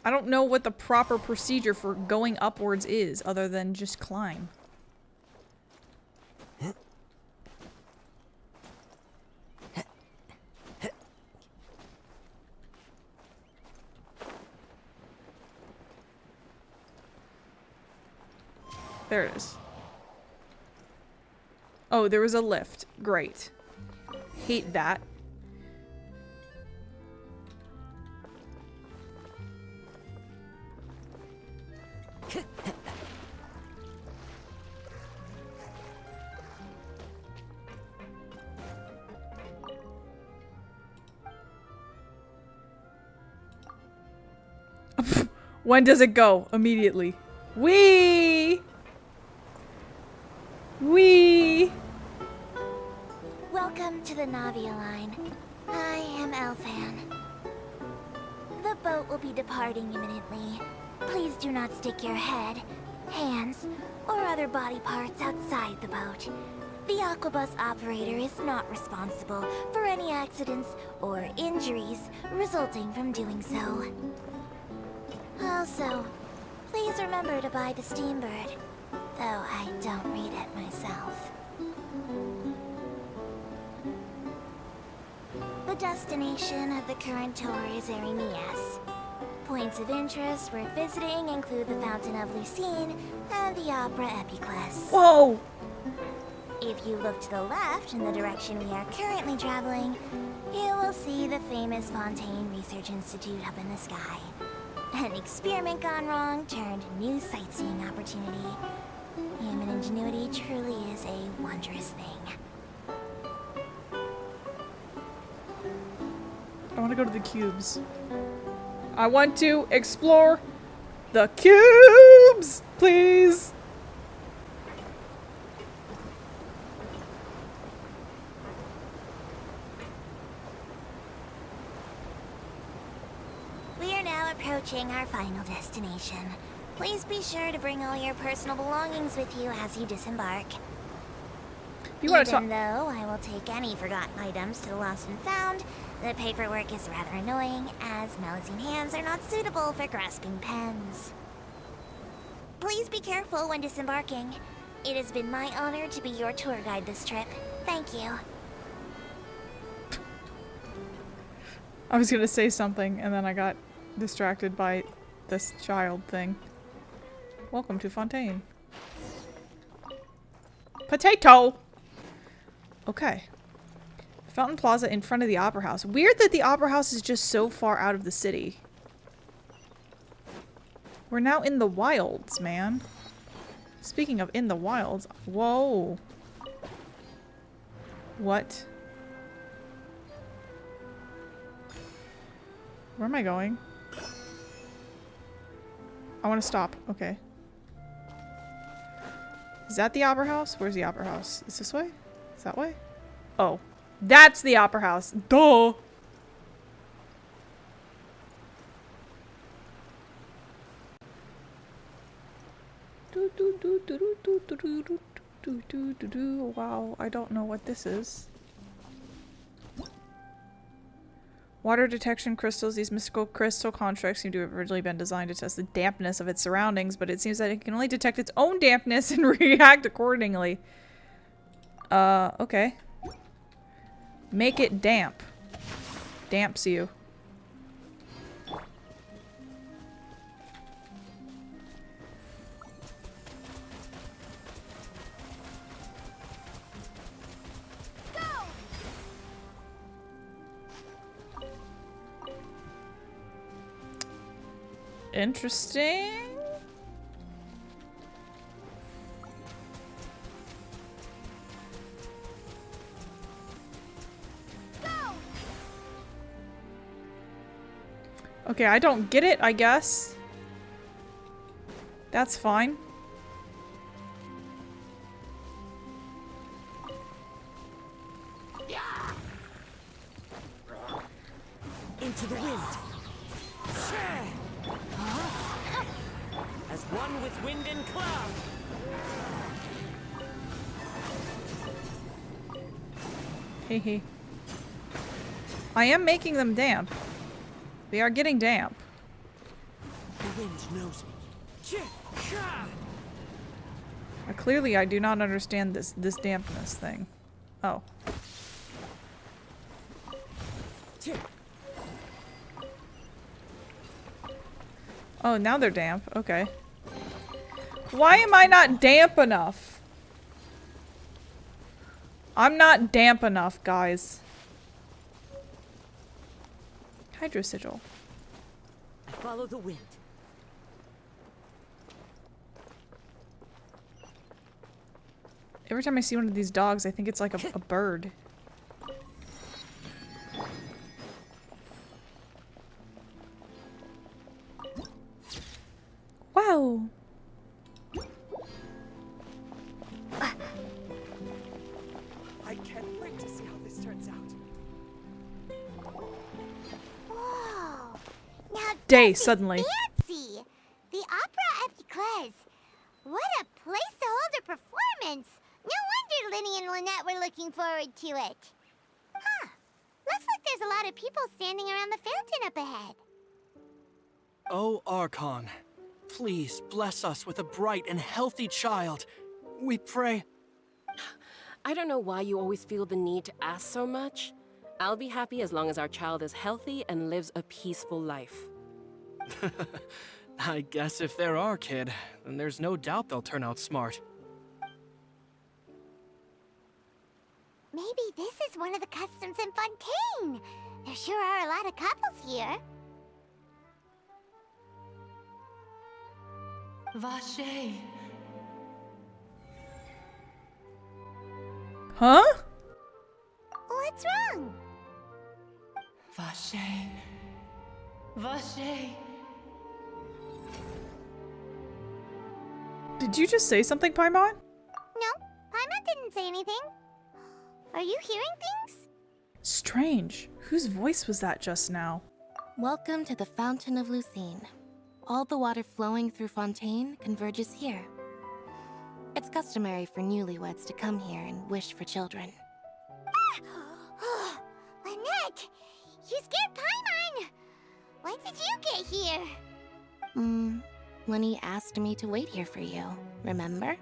I don't know what the proper procedure for going upwards is other than just climb. There it is. Oh, there was a lift. Great. Hate that. When does it go? Immediately. Whee! Whee! Welcome to the Navia line. I am Elfan. The boat will be departing imminently. Please do not stick your head, hands, or other body parts outside the boat. The Aquabus operator is not responsible for any accidents or injuries resulting from doing so. Also, please remember to buy the Steambird, though I don't read it myself. The destination of the current tour is Eremias. Points of interest worth visiting include the Fountain of Lucine and the Opera Epiclese. Whoa! If you look to the left in the direction we are currently traveling, you will see the famous Fontaine Research Institute up in the sky. An experiment gone wrong turned new sightseeing opportunity. Human ingenuity truly is a wondrous thing. I want to go to the cubes. I want to explore the cubes, please. We are now approaching our final destination. Please be sure to bring all your personal belongings with you as you disembark. Even though I will take any forgotten items to the lost and found, the paperwork is rather annoying, as Melusine hands are not suitable for grasping pens. Please be careful when disembarking. It has been my honor to be your tour guide this trip. Thank you. I was gonna say something, and then I got distracted by this child thing. Welcome to Fontaine. Potato! Okay. Fountain Plaza in front of the Opera House. Weird that the Opera House is just so far out of the city. We're now in the wilds, man. Speaking of in the wilds. Whoa. What? Where am I going? I want to stop. Okay. Is that the Opera House? Where's the Opera House? Is this way? Is that way? Oh. That's the Opera House. Duh! Wow, I don't know what this is. Water detection crystals. These mystical crystal constructs seem to have originally been designed to test the dampness of its surroundings, but it seems that it can only detect its own dampness and react accordingly. Okay. Make it damp. Damps you. Interesting. Okay, I don't get it, I guess. That's fine. Into the wind. As one with wind and cloud. Hehe. I am making them damp. They are getting damp. The wind knows me. Clearly, I do not understand this dampness thing. Oh. Oh, now they're damp. Okay. Why am I not damp enough? I'm not damp enough, guys. Hydro sigil. I follow the wind. Every time I see one of these dogs, I think it's like a bird. Wow. I can't wait to see how this turns out. Whoa! Now Day suddenly. fancy! The Opera Epiclese. What a place to hold a performance! No wonder Lyney and Lynette were looking forward to it. Huh. Looks like there's a lot of people standing around the fountain up ahead. Oh, Archon, please bless us with a bright and healthy child. We pray. I don't know why you always feel the need to ask so much, I'll be happy as long as our child is healthy and lives a peaceful life. I guess if they're our kid, then there's no doubt they'll turn out smart. Maybe this is one of the customs in Fontaine. There sure are a lot of couples here. Vache. Huh? What's wrong? Vache. Vache. Did you just say something, Paimon? No, Paimon didn't say anything. Are you hearing things? Strange. Whose voice was that just now? Welcome to the Fountain of Lucine. All the water flowing through Fontaine converges here. It's customary for newlyweds to come here and wish for children. Ah! Lynette! You scared Paimon! When did you get here? Lyney asked me to wait here for you, remember?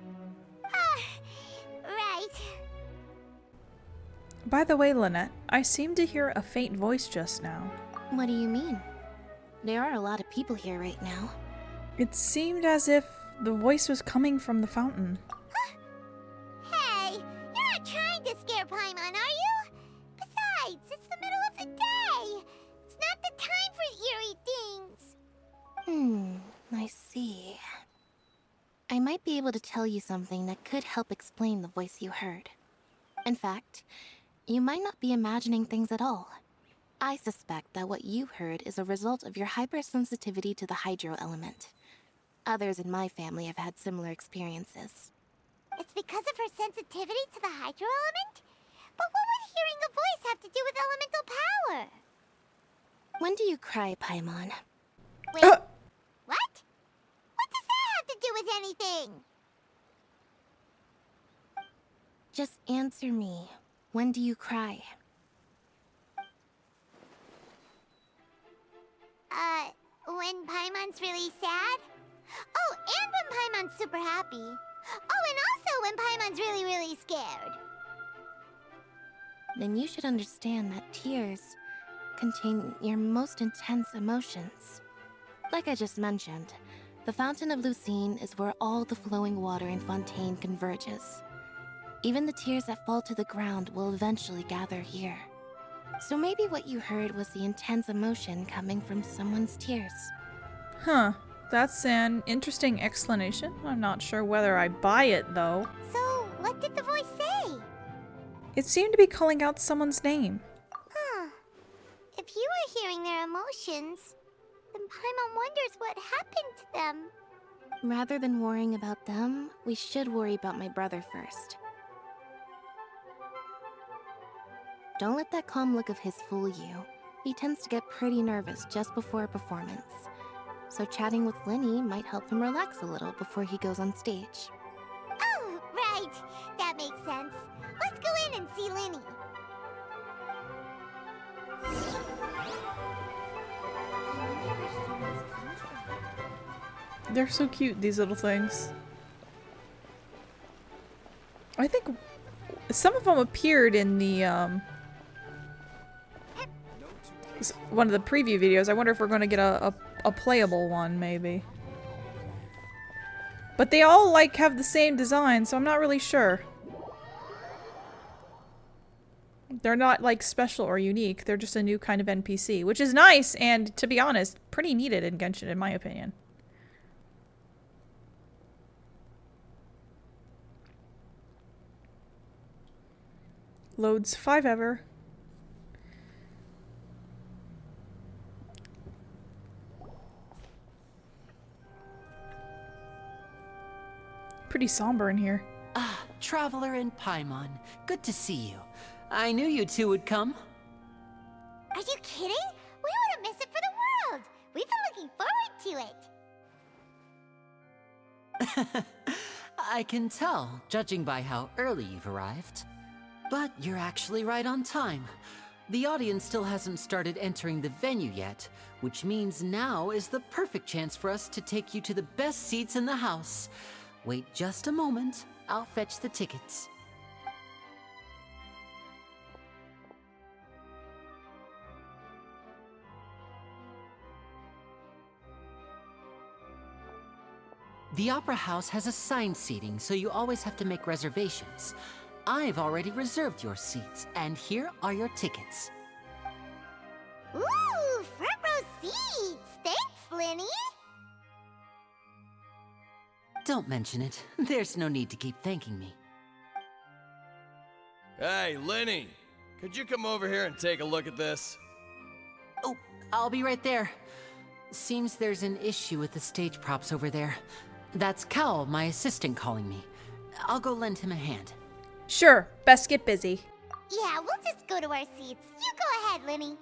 Right. By the way, Lynette, I seem to hear a faint voice just now. What do you mean? There are a lot of people here right now. It seemed as if the voice was coming from the fountain. Hey, you're not trying to scare Paimon, are you? Besides, it's the middle of the day. It's not the time for eerie things. I see. I might be able to tell you something that could help explain the voice you heard. In fact, you might not be imagining things at all. I suspect that what you heard is a result of your hypersensitivity to the hydro element. Others in my family have had similar experiences. It's because of her sensitivity to the hydro element? But what would hearing a voice have to do with elemental power? When do you cry, Paimon? Wait, what? What does that have to do with anything? Just answer me. When do you cry? When Paimon's really sad? Oh, and when Paimon's super happy. Oh, and also when Paimon's really, really scared. Then you should understand that tears contain your most intense emotions. Like I just mentioned, the Fountain of Lucine is where all the flowing water in Fontaine converges. Even the tears that fall to the ground will eventually gather here. So maybe what you heard was the intense emotion coming from someone's tears. Huh. That's an interesting explanation. I'm not sure whether I buy it, though. So, what did the voice say? It seemed to be calling out someone's name. Huh. If you were hearing their emotions, then Paimon wonders what happened to them. Rather than worrying about them, we should worry about my brother first. Don't let that calm look of his fool you. He tends to get pretty nervous just before a performance. So chatting with Lyney might help him relax a little before he goes on stage. Oh, right. That makes sense. Let's go in and see Lyney. They're so cute, these little things. I think some of them appeared in the, one of the preview videos. I wonder if we're going to get a playable one, maybe. But they all, like, have the same design, so I'm not really sure. They're not, like, special or unique. They're just a new kind of NPC, which is nice and, to be honest, pretty needed in Genshin, in my opinion. Loads 5 ever. Pretty somber in here. Ah, Traveler and Paimon. Good to see you. I knew you two would come. Are you kidding? We wouldn't miss it for the world. We've been looking forward to it. I can tell, judging by how early you've arrived. But you're actually right on time. The audience still hasn't started entering the venue yet, which means now is the perfect chance for us to take you to the best seats in the house. Wait just a moment. I'll fetch the tickets. The Opera House has assigned seating, so you always have to make reservations. I've already reserved your seats, and here are your tickets. Ooh, front row seats! Thanks, Lyney! Don't mention it. There's no need to keep thanking me. Hey, Lyney! Could you come over here and take a look at this? Oh, I'll be right there. Seems there's an issue with the stage props over there. That's Cal, my assistant, calling me. I'll go lend him a hand. Sure, best get busy. Yeah, we'll just go to our seats. You go ahead, Lyney.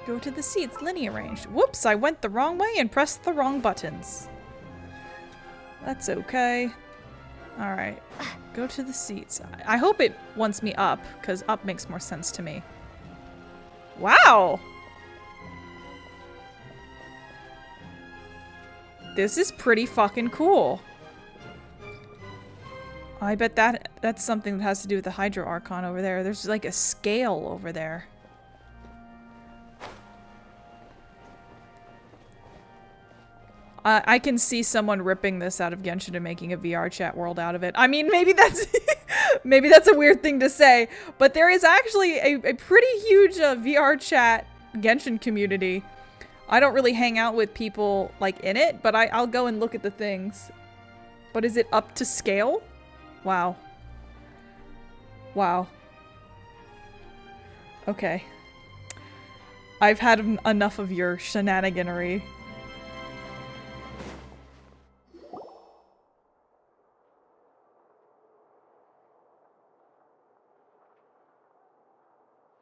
Go to the seats Lyney arranged. Whoops, I went the wrong way and pressed the wrong buttons. That's okay. Alright, go to the seats. I hope it wants me up, because up makes more sense to me. Wow! This is pretty fucking cool. I bet that's something that has to do with the Hydro Archon over there. There's like a scale over there. I can see someone ripping this out of Genshin and making a VR chat world out of it. I mean, maybe that's maybe that's a weird thing to say, but there is actually a pretty huge VR chat Genshin community. I don't really hang out with people like in it, but I'll go and look at the things. But is it up to scale? Wow. Wow. Okay. I've had enough of your shenaniganery.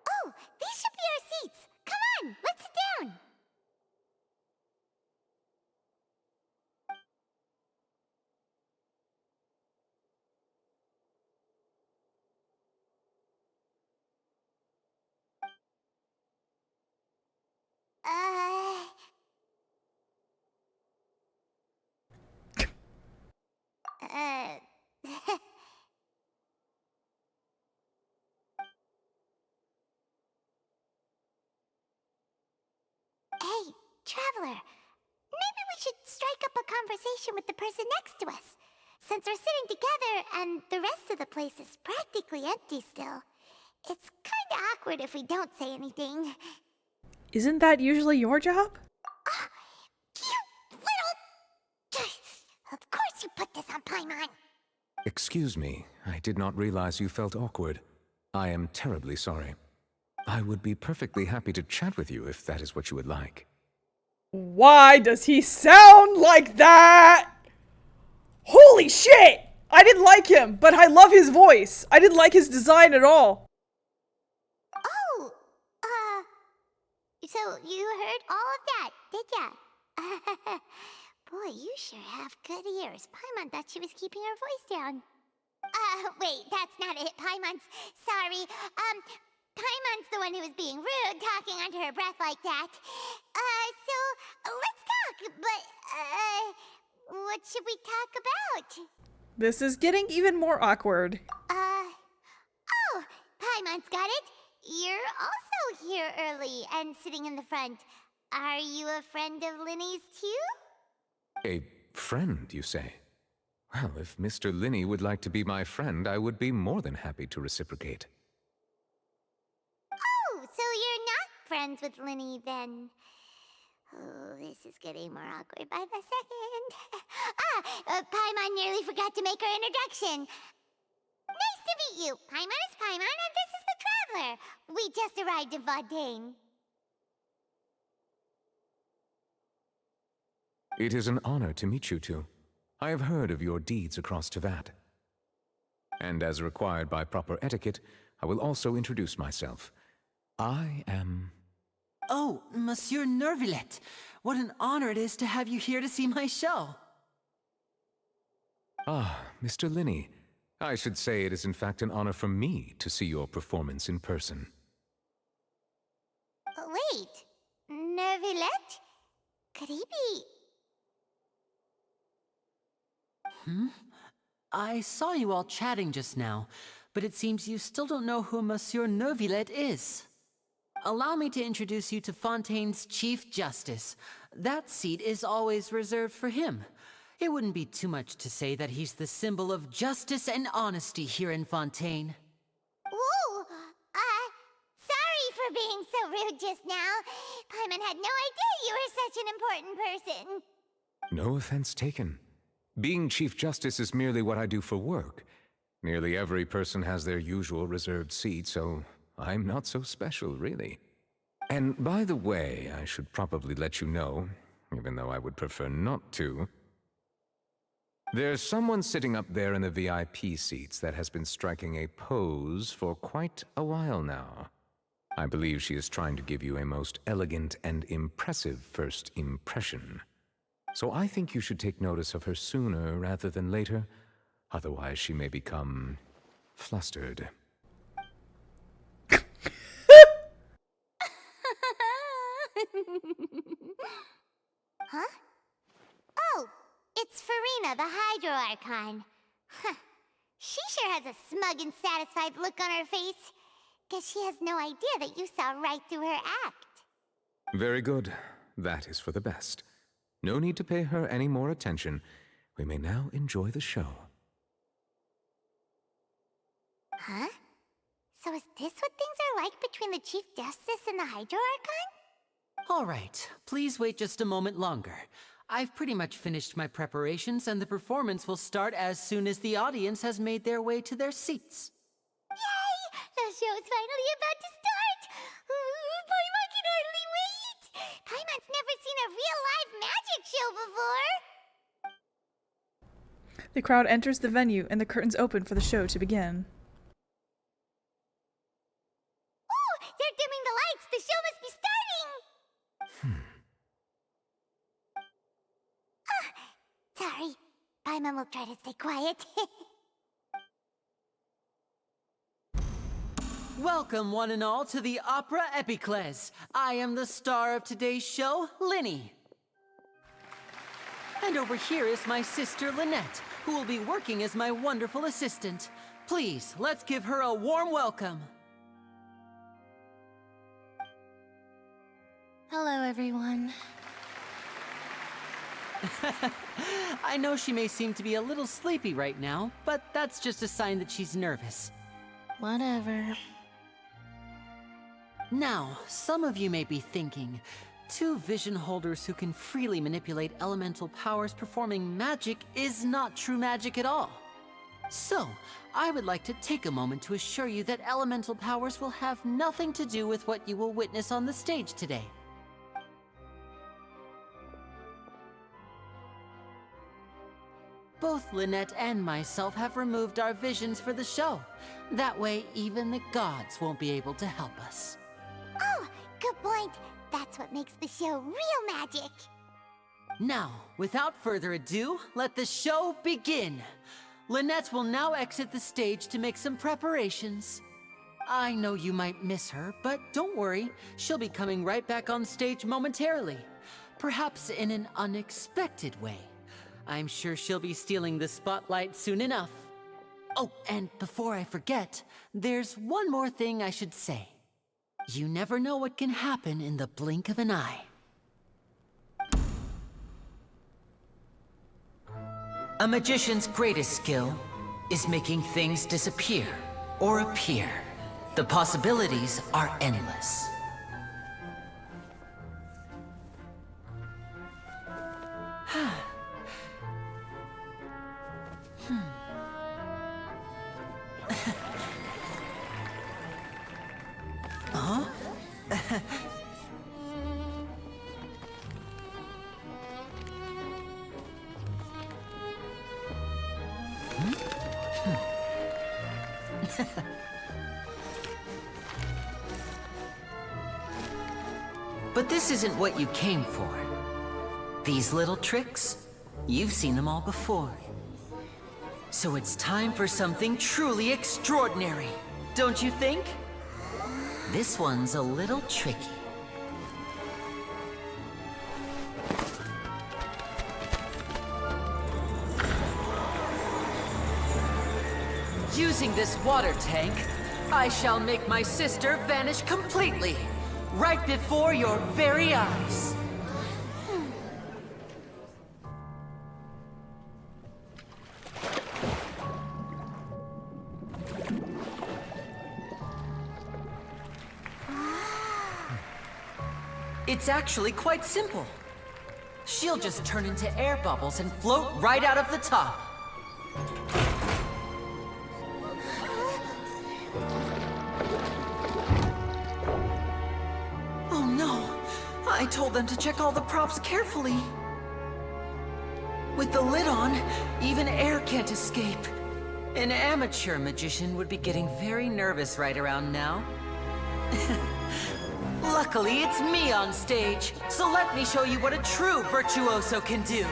Oh, these should be our seats. Come on, let's sit down. Hey, Traveler. Maybe we should strike up a conversation with the person next to us. Since we're sitting together and the rest of the place is practically empty still. It's kinda awkward if we don't say anything. Isn't that usually your job? Of course you put this on Paimon. Excuse me, I did not realize you felt awkward. I am terribly sorry. I would be perfectly happy to chat with you if that is what you would like. Why does he sound like that? Holy shit! I didn't like him, but I love his voice. I didn't like his design at all. Oh, so you heard all of that, did ya? Boy, you sure have good ears. Paimon thought she was keeping her voice down. Wait, that's not it. Paimon's sorry. Paimon's the one who was being rude, talking under her breath like that. So let's talk, but, what should we talk about? This is getting even more awkward. Oh, Paimon's got it. You're also here early and sitting in the front. Are you a friend of Lyney's too? A friend, you say? Well, if Mr. Lyney would like to be my friend, I would be more than happy to reciprocate. Oh, so you're not friends with Lyney then? Oh, this is getting more awkward by the second. Paimon nearly forgot to make her introduction. Nice to meet you. Paimon is Paimon, and this is the Traveler. We just arrived in Fontaine. It is an honor to meet you two. I have heard of your deeds across Tevat. And as required by proper etiquette, I will also introduce myself. I am... Oh, Monsieur Neuvillette. What an honor it is to have you here to see my show. Ah, Mr. Lyney. I should say it is in fact an honor for me to see your performance in person. Wait, Neuvillette? Could he be... I saw you all chatting just now, but it seems you still don't know who Monsieur Neuvillette is. allow me to introduce you to Fontaine's Chief Justice. That seat is always reserved for him. It wouldn't be too much to say that he's the symbol of justice and honesty here in Fontaine. Ooh, sorry for being so rude just now. Paimon had no idea you were such an important person. No offense taken. Being Chief Justice is merely what I do for work. Nearly every person has their usual reserved seat, so I'm not so special, really. And by the way, I should probably let you know, even though I would prefer not to. There's someone sitting up there in the VIP seats that has been striking a pose for quite a while now. I believe she is trying to give you a most elegant and impressive first impression. So I think you should take notice of her sooner rather than later, otherwise she may become flustered. Huh? Oh, it's Farina, the Hydro Archon. Huh. She sure has a smug and satisfied look on her face. Guess she has no idea that you saw right through her act. Very good. That is for the best. No need to pay her any more attention. We may now enjoy the show. Huh? So is this what things are like between the Chief Justice and the Hydro Archon? All right, please wait just a moment longer. I've pretty much finished my preparations, and the performance will start as soon as the audience has made their way to their seats. Yay! The show's finally about to start! Paimon can hardly wait! Paimon's never seen a real live magic show before! The crowd enters the venue, and the curtains open for the show to begin. Oh! They're dimming the lights! The show must be starting! Sorry. Paimon will try to stay quiet. Welcome, one and all, to the Opera Epiclese. I am the star of today's show, Lyney. And over here is my sister, Lynette, who will be working as my wonderful assistant. Please, let's give her a warm welcome. Hello, everyone. I know she may seem to be a little sleepy right now, but that's just a sign that she's nervous. Whatever. Now, some of you may be thinking, two vision holders who can freely manipulate elemental powers performing magic is not true magic at all. So, I would like to take a moment to assure you that elemental powers will have nothing to do with what you will witness on the stage today. Both Lynette and myself have removed our visions for the show. That way, even the gods won't be able to help us. Oh, good point. That's what makes the show real magic. Now, without further ado, let the show begin. Lynette will now exit the stage to make some preparations. I know you might miss her, but don't worry. She'll be coming right back on stage momentarily. Perhaps in an unexpected way. I'm sure she'll be stealing the spotlight soon enough. Oh, and before I forget, there's one more thing I should say. You never know what can happen in the blink of an eye. A magician's greatest skill is making things disappear or appear. The possibilities are endless. Huh? But this isn't what you came for. These little tricks, you've seen them all before. So it's time for something truly extraordinary, don't you think? This one's a little tricky. Using this water tank, I shall make my sister vanish completely. right before your very eyes. It's actually quite simple. She'll just turn into air bubbles and float right out of the top. Oh no! I told them to check all the props carefully. With the lid on, even air can't escape. An amateur magician would be getting very nervous right around now. Luckily, it's me on stage, so let me show you what a true virtuoso can do.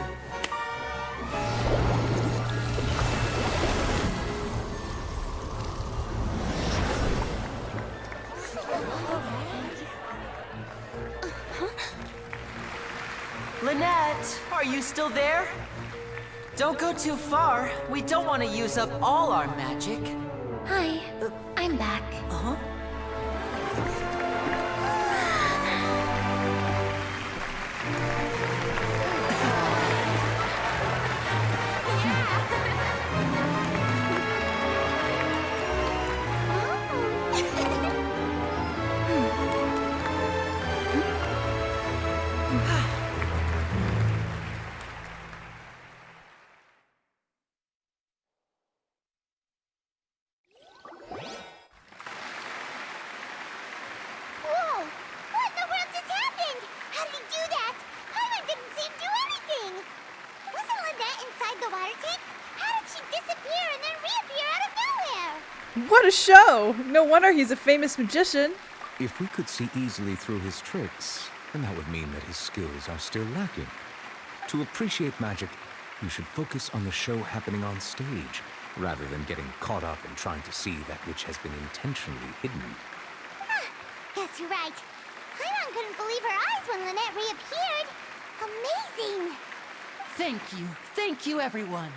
Lynette, are you still there? Don't go too far. We don't want to use up all our magic. Hi, I'm back. Uh-huh. Whoa! What in the world just happened? How did he do that? Paimon didn't seem to do anything. Wasn't Lynette inside the water tank? How did she disappear and then reappear out of nowhere? What a show! No wonder he's a famous magician. If we could see easily through his tricks, then that would mean that his skills are still lacking. To appreciate magic, you should focus on the show happening on stage, rather than getting caught up in trying to see that which has been intentionally hidden. Guess you're right. Paimon couldn't believe her eyes when Lynette reappeared. Amazing! Thank you everyone.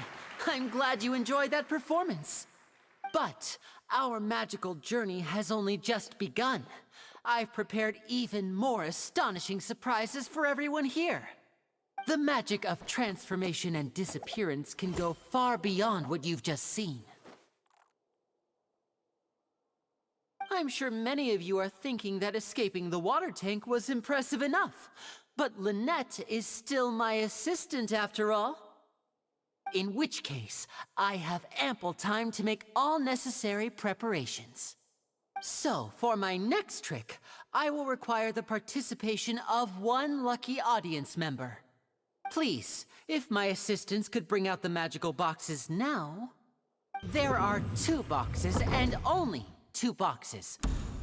I'm glad you enjoyed that performance. But our magical journey has only just begun. I've prepared even more astonishing surprises for everyone here. The magic of transformation and disappearance can go far beyond what you've just seen. I'm sure many of you are thinking that escaping the water tank was impressive enough, but Lynette is still my assistant after all. In which case, I have ample time to make all necessary preparations. So, for my next trick, I will require the participation of one lucky audience member. Please, if my assistants could bring out the magical boxes now. There are 2 boxes and only 2 boxes.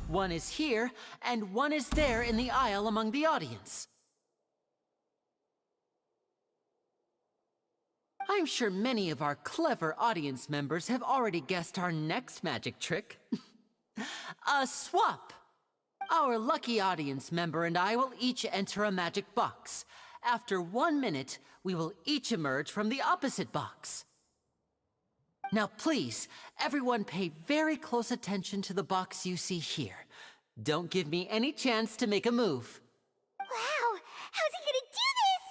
One is here, and one is there in the aisle among the audience. I'm sure many of our clever audience members have already guessed our next magic trick. A swap! Our lucky audience member and I will each enter a magic box. After 1 minute, we will each emerge from the opposite box. Now please, everyone pay very close attention to the box you see here. Don't give me any chance to make a move. Wow! How's he gonna do this?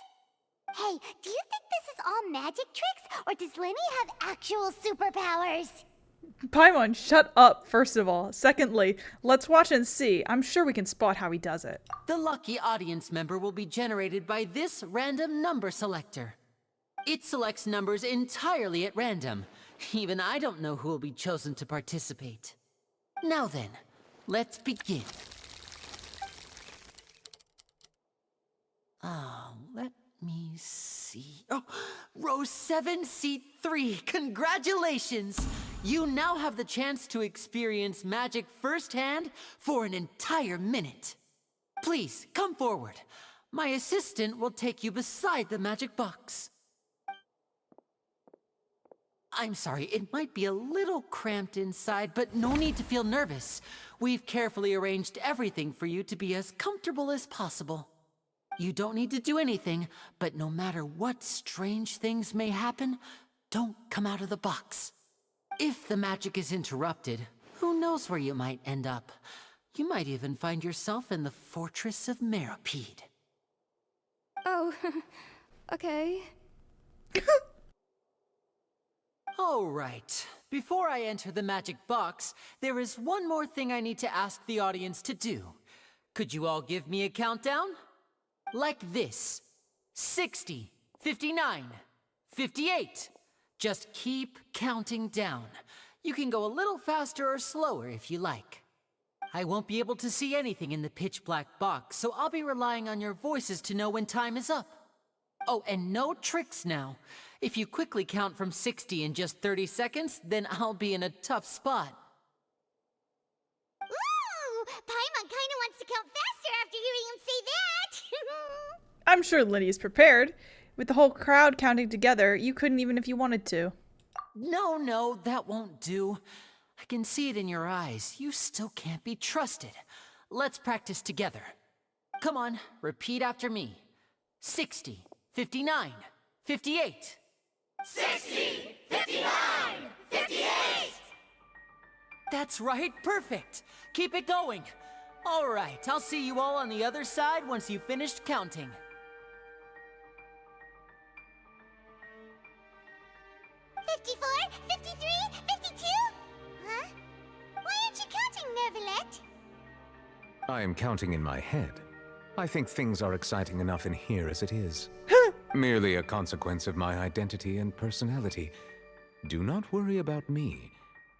Hey, do you think this is all magic tricks, or does Lyney have actual superpowers? Paimon, shut up, first of all. Secondly, let's watch and see. I'm sure we can spot how he does it. The lucky audience member will be generated by this random number selector. It selects numbers entirely at random. Even I don't know who will be chosen to participate. Now then, let's begin. Let me see. Oh, row 7, seat 3. Congratulations! You now have the chance to experience magic firsthand for an entire minute. Please, come forward. My assistant will take you beside the magic box. I'm sorry, it might be a little cramped inside, but no need to feel nervous. We've carefully arranged everything for you to be as comfortable as possible. You don't need to do anything, but no matter what strange things may happen, don't come out of the box. If the magic is interrupted, who knows where you might end up. You might even find yourself in the Fortress of Meropide. Oh, okay. All right. Before I enter the magic box, there is one more thing I need to ask the audience to do. Could you all give me a countdown? Like this. 60, 59, 58. Just keep counting down. You can go a little faster or slower if you like. I won't be able to see anything in the pitch black box, so I'll be relying on your voices to know when time is up. Oh, and no tricks now. If you quickly count from 60 in just 30 seconds, then I'll be in a tough spot. Ooh! Paimon kinda wants to count faster after hearing him say that! I'm sure Lyney's prepared. With the whole crowd counting together, you couldn't even if you wanted to. No, that won't do. I can see it in your eyes. You still can't be trusted. Let's practice together. Come on, repeat after me. 60, 59, 58. 60, 59, 58! That's right, perfect. Keep it going. All right, I'll see you all on the other side once you've finished counting. 54, 53, 52? Huh? Why aren't you counting, Neuvillette? I am counting in my head. I think things are exciting enough in here as it is. Merely a consequence of my identity and personality. Do not worry about me.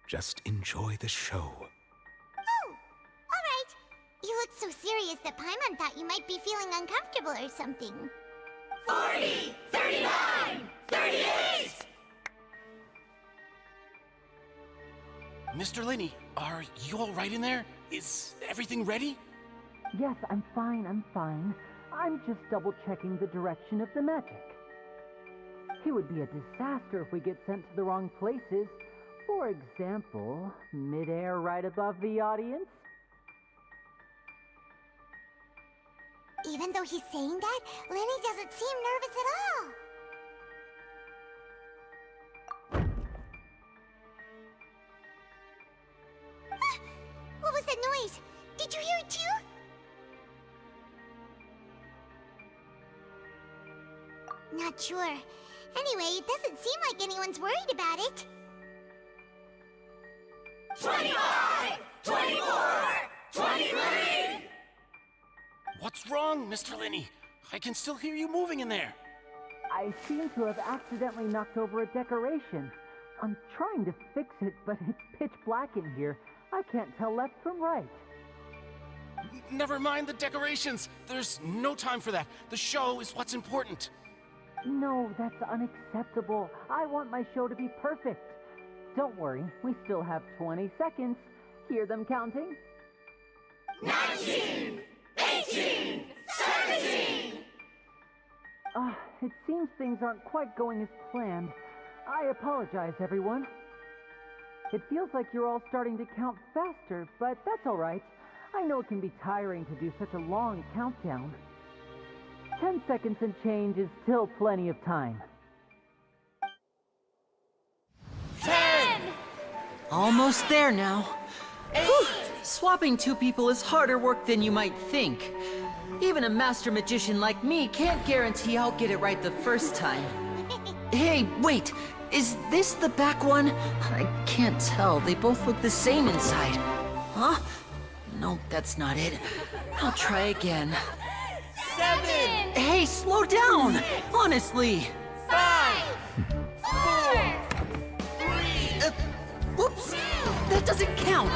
Just enjoy the show. Oh, alright. You looked so serious that Paimon thought you might be feeling uncomfortable or something. 40, 39, 38! Mr. Lyney, are you all right in there? Is everything ready? Yes, I'm fine. I'm just double-checking the direction of the magic. It would be a disaster if we get sent to the wrong places. For example, mid-air right above the audience. Even though he's saying that, Lyney doesn't seem nervous at all. What was that noise? Did you hear it too? Not sure. Anyway, it doesn't seem like anyone's worried about it. 25! 24! 23! What's wrong, Mr. Lyney? I can still hear you moving in there. I seem to have accidentally knocked over a decoration. I'm trying to fix it, but it's pitch black in here. I can't tell left from right. Never mind the decorations. There's no time for that. The show is what's important. No, that's unacceptable. I want my show to be perfect. Don't worry, we still have 20 seconds. Hear them counting? 19! 18! 17! It seems things aren't quite going as planned. I apologize, everyone. It feels like you're all starting to count faster, but that's all right. I know it can be tiring to do such a long countdown. 10 seconds and change is still plenty of time. 10! Almost there now. Whew. Swapping two people is harder work than you might think. Even a master magician like me can't guarantee I'll get it right the first time. Hey, wait! Is this the back one? I can't tell. They both look the same inside. Huh? No, that's not it. I'll try again. 7! Hey, slow down! Honestly! 5! 4! 3! Whoops! That doesn't count!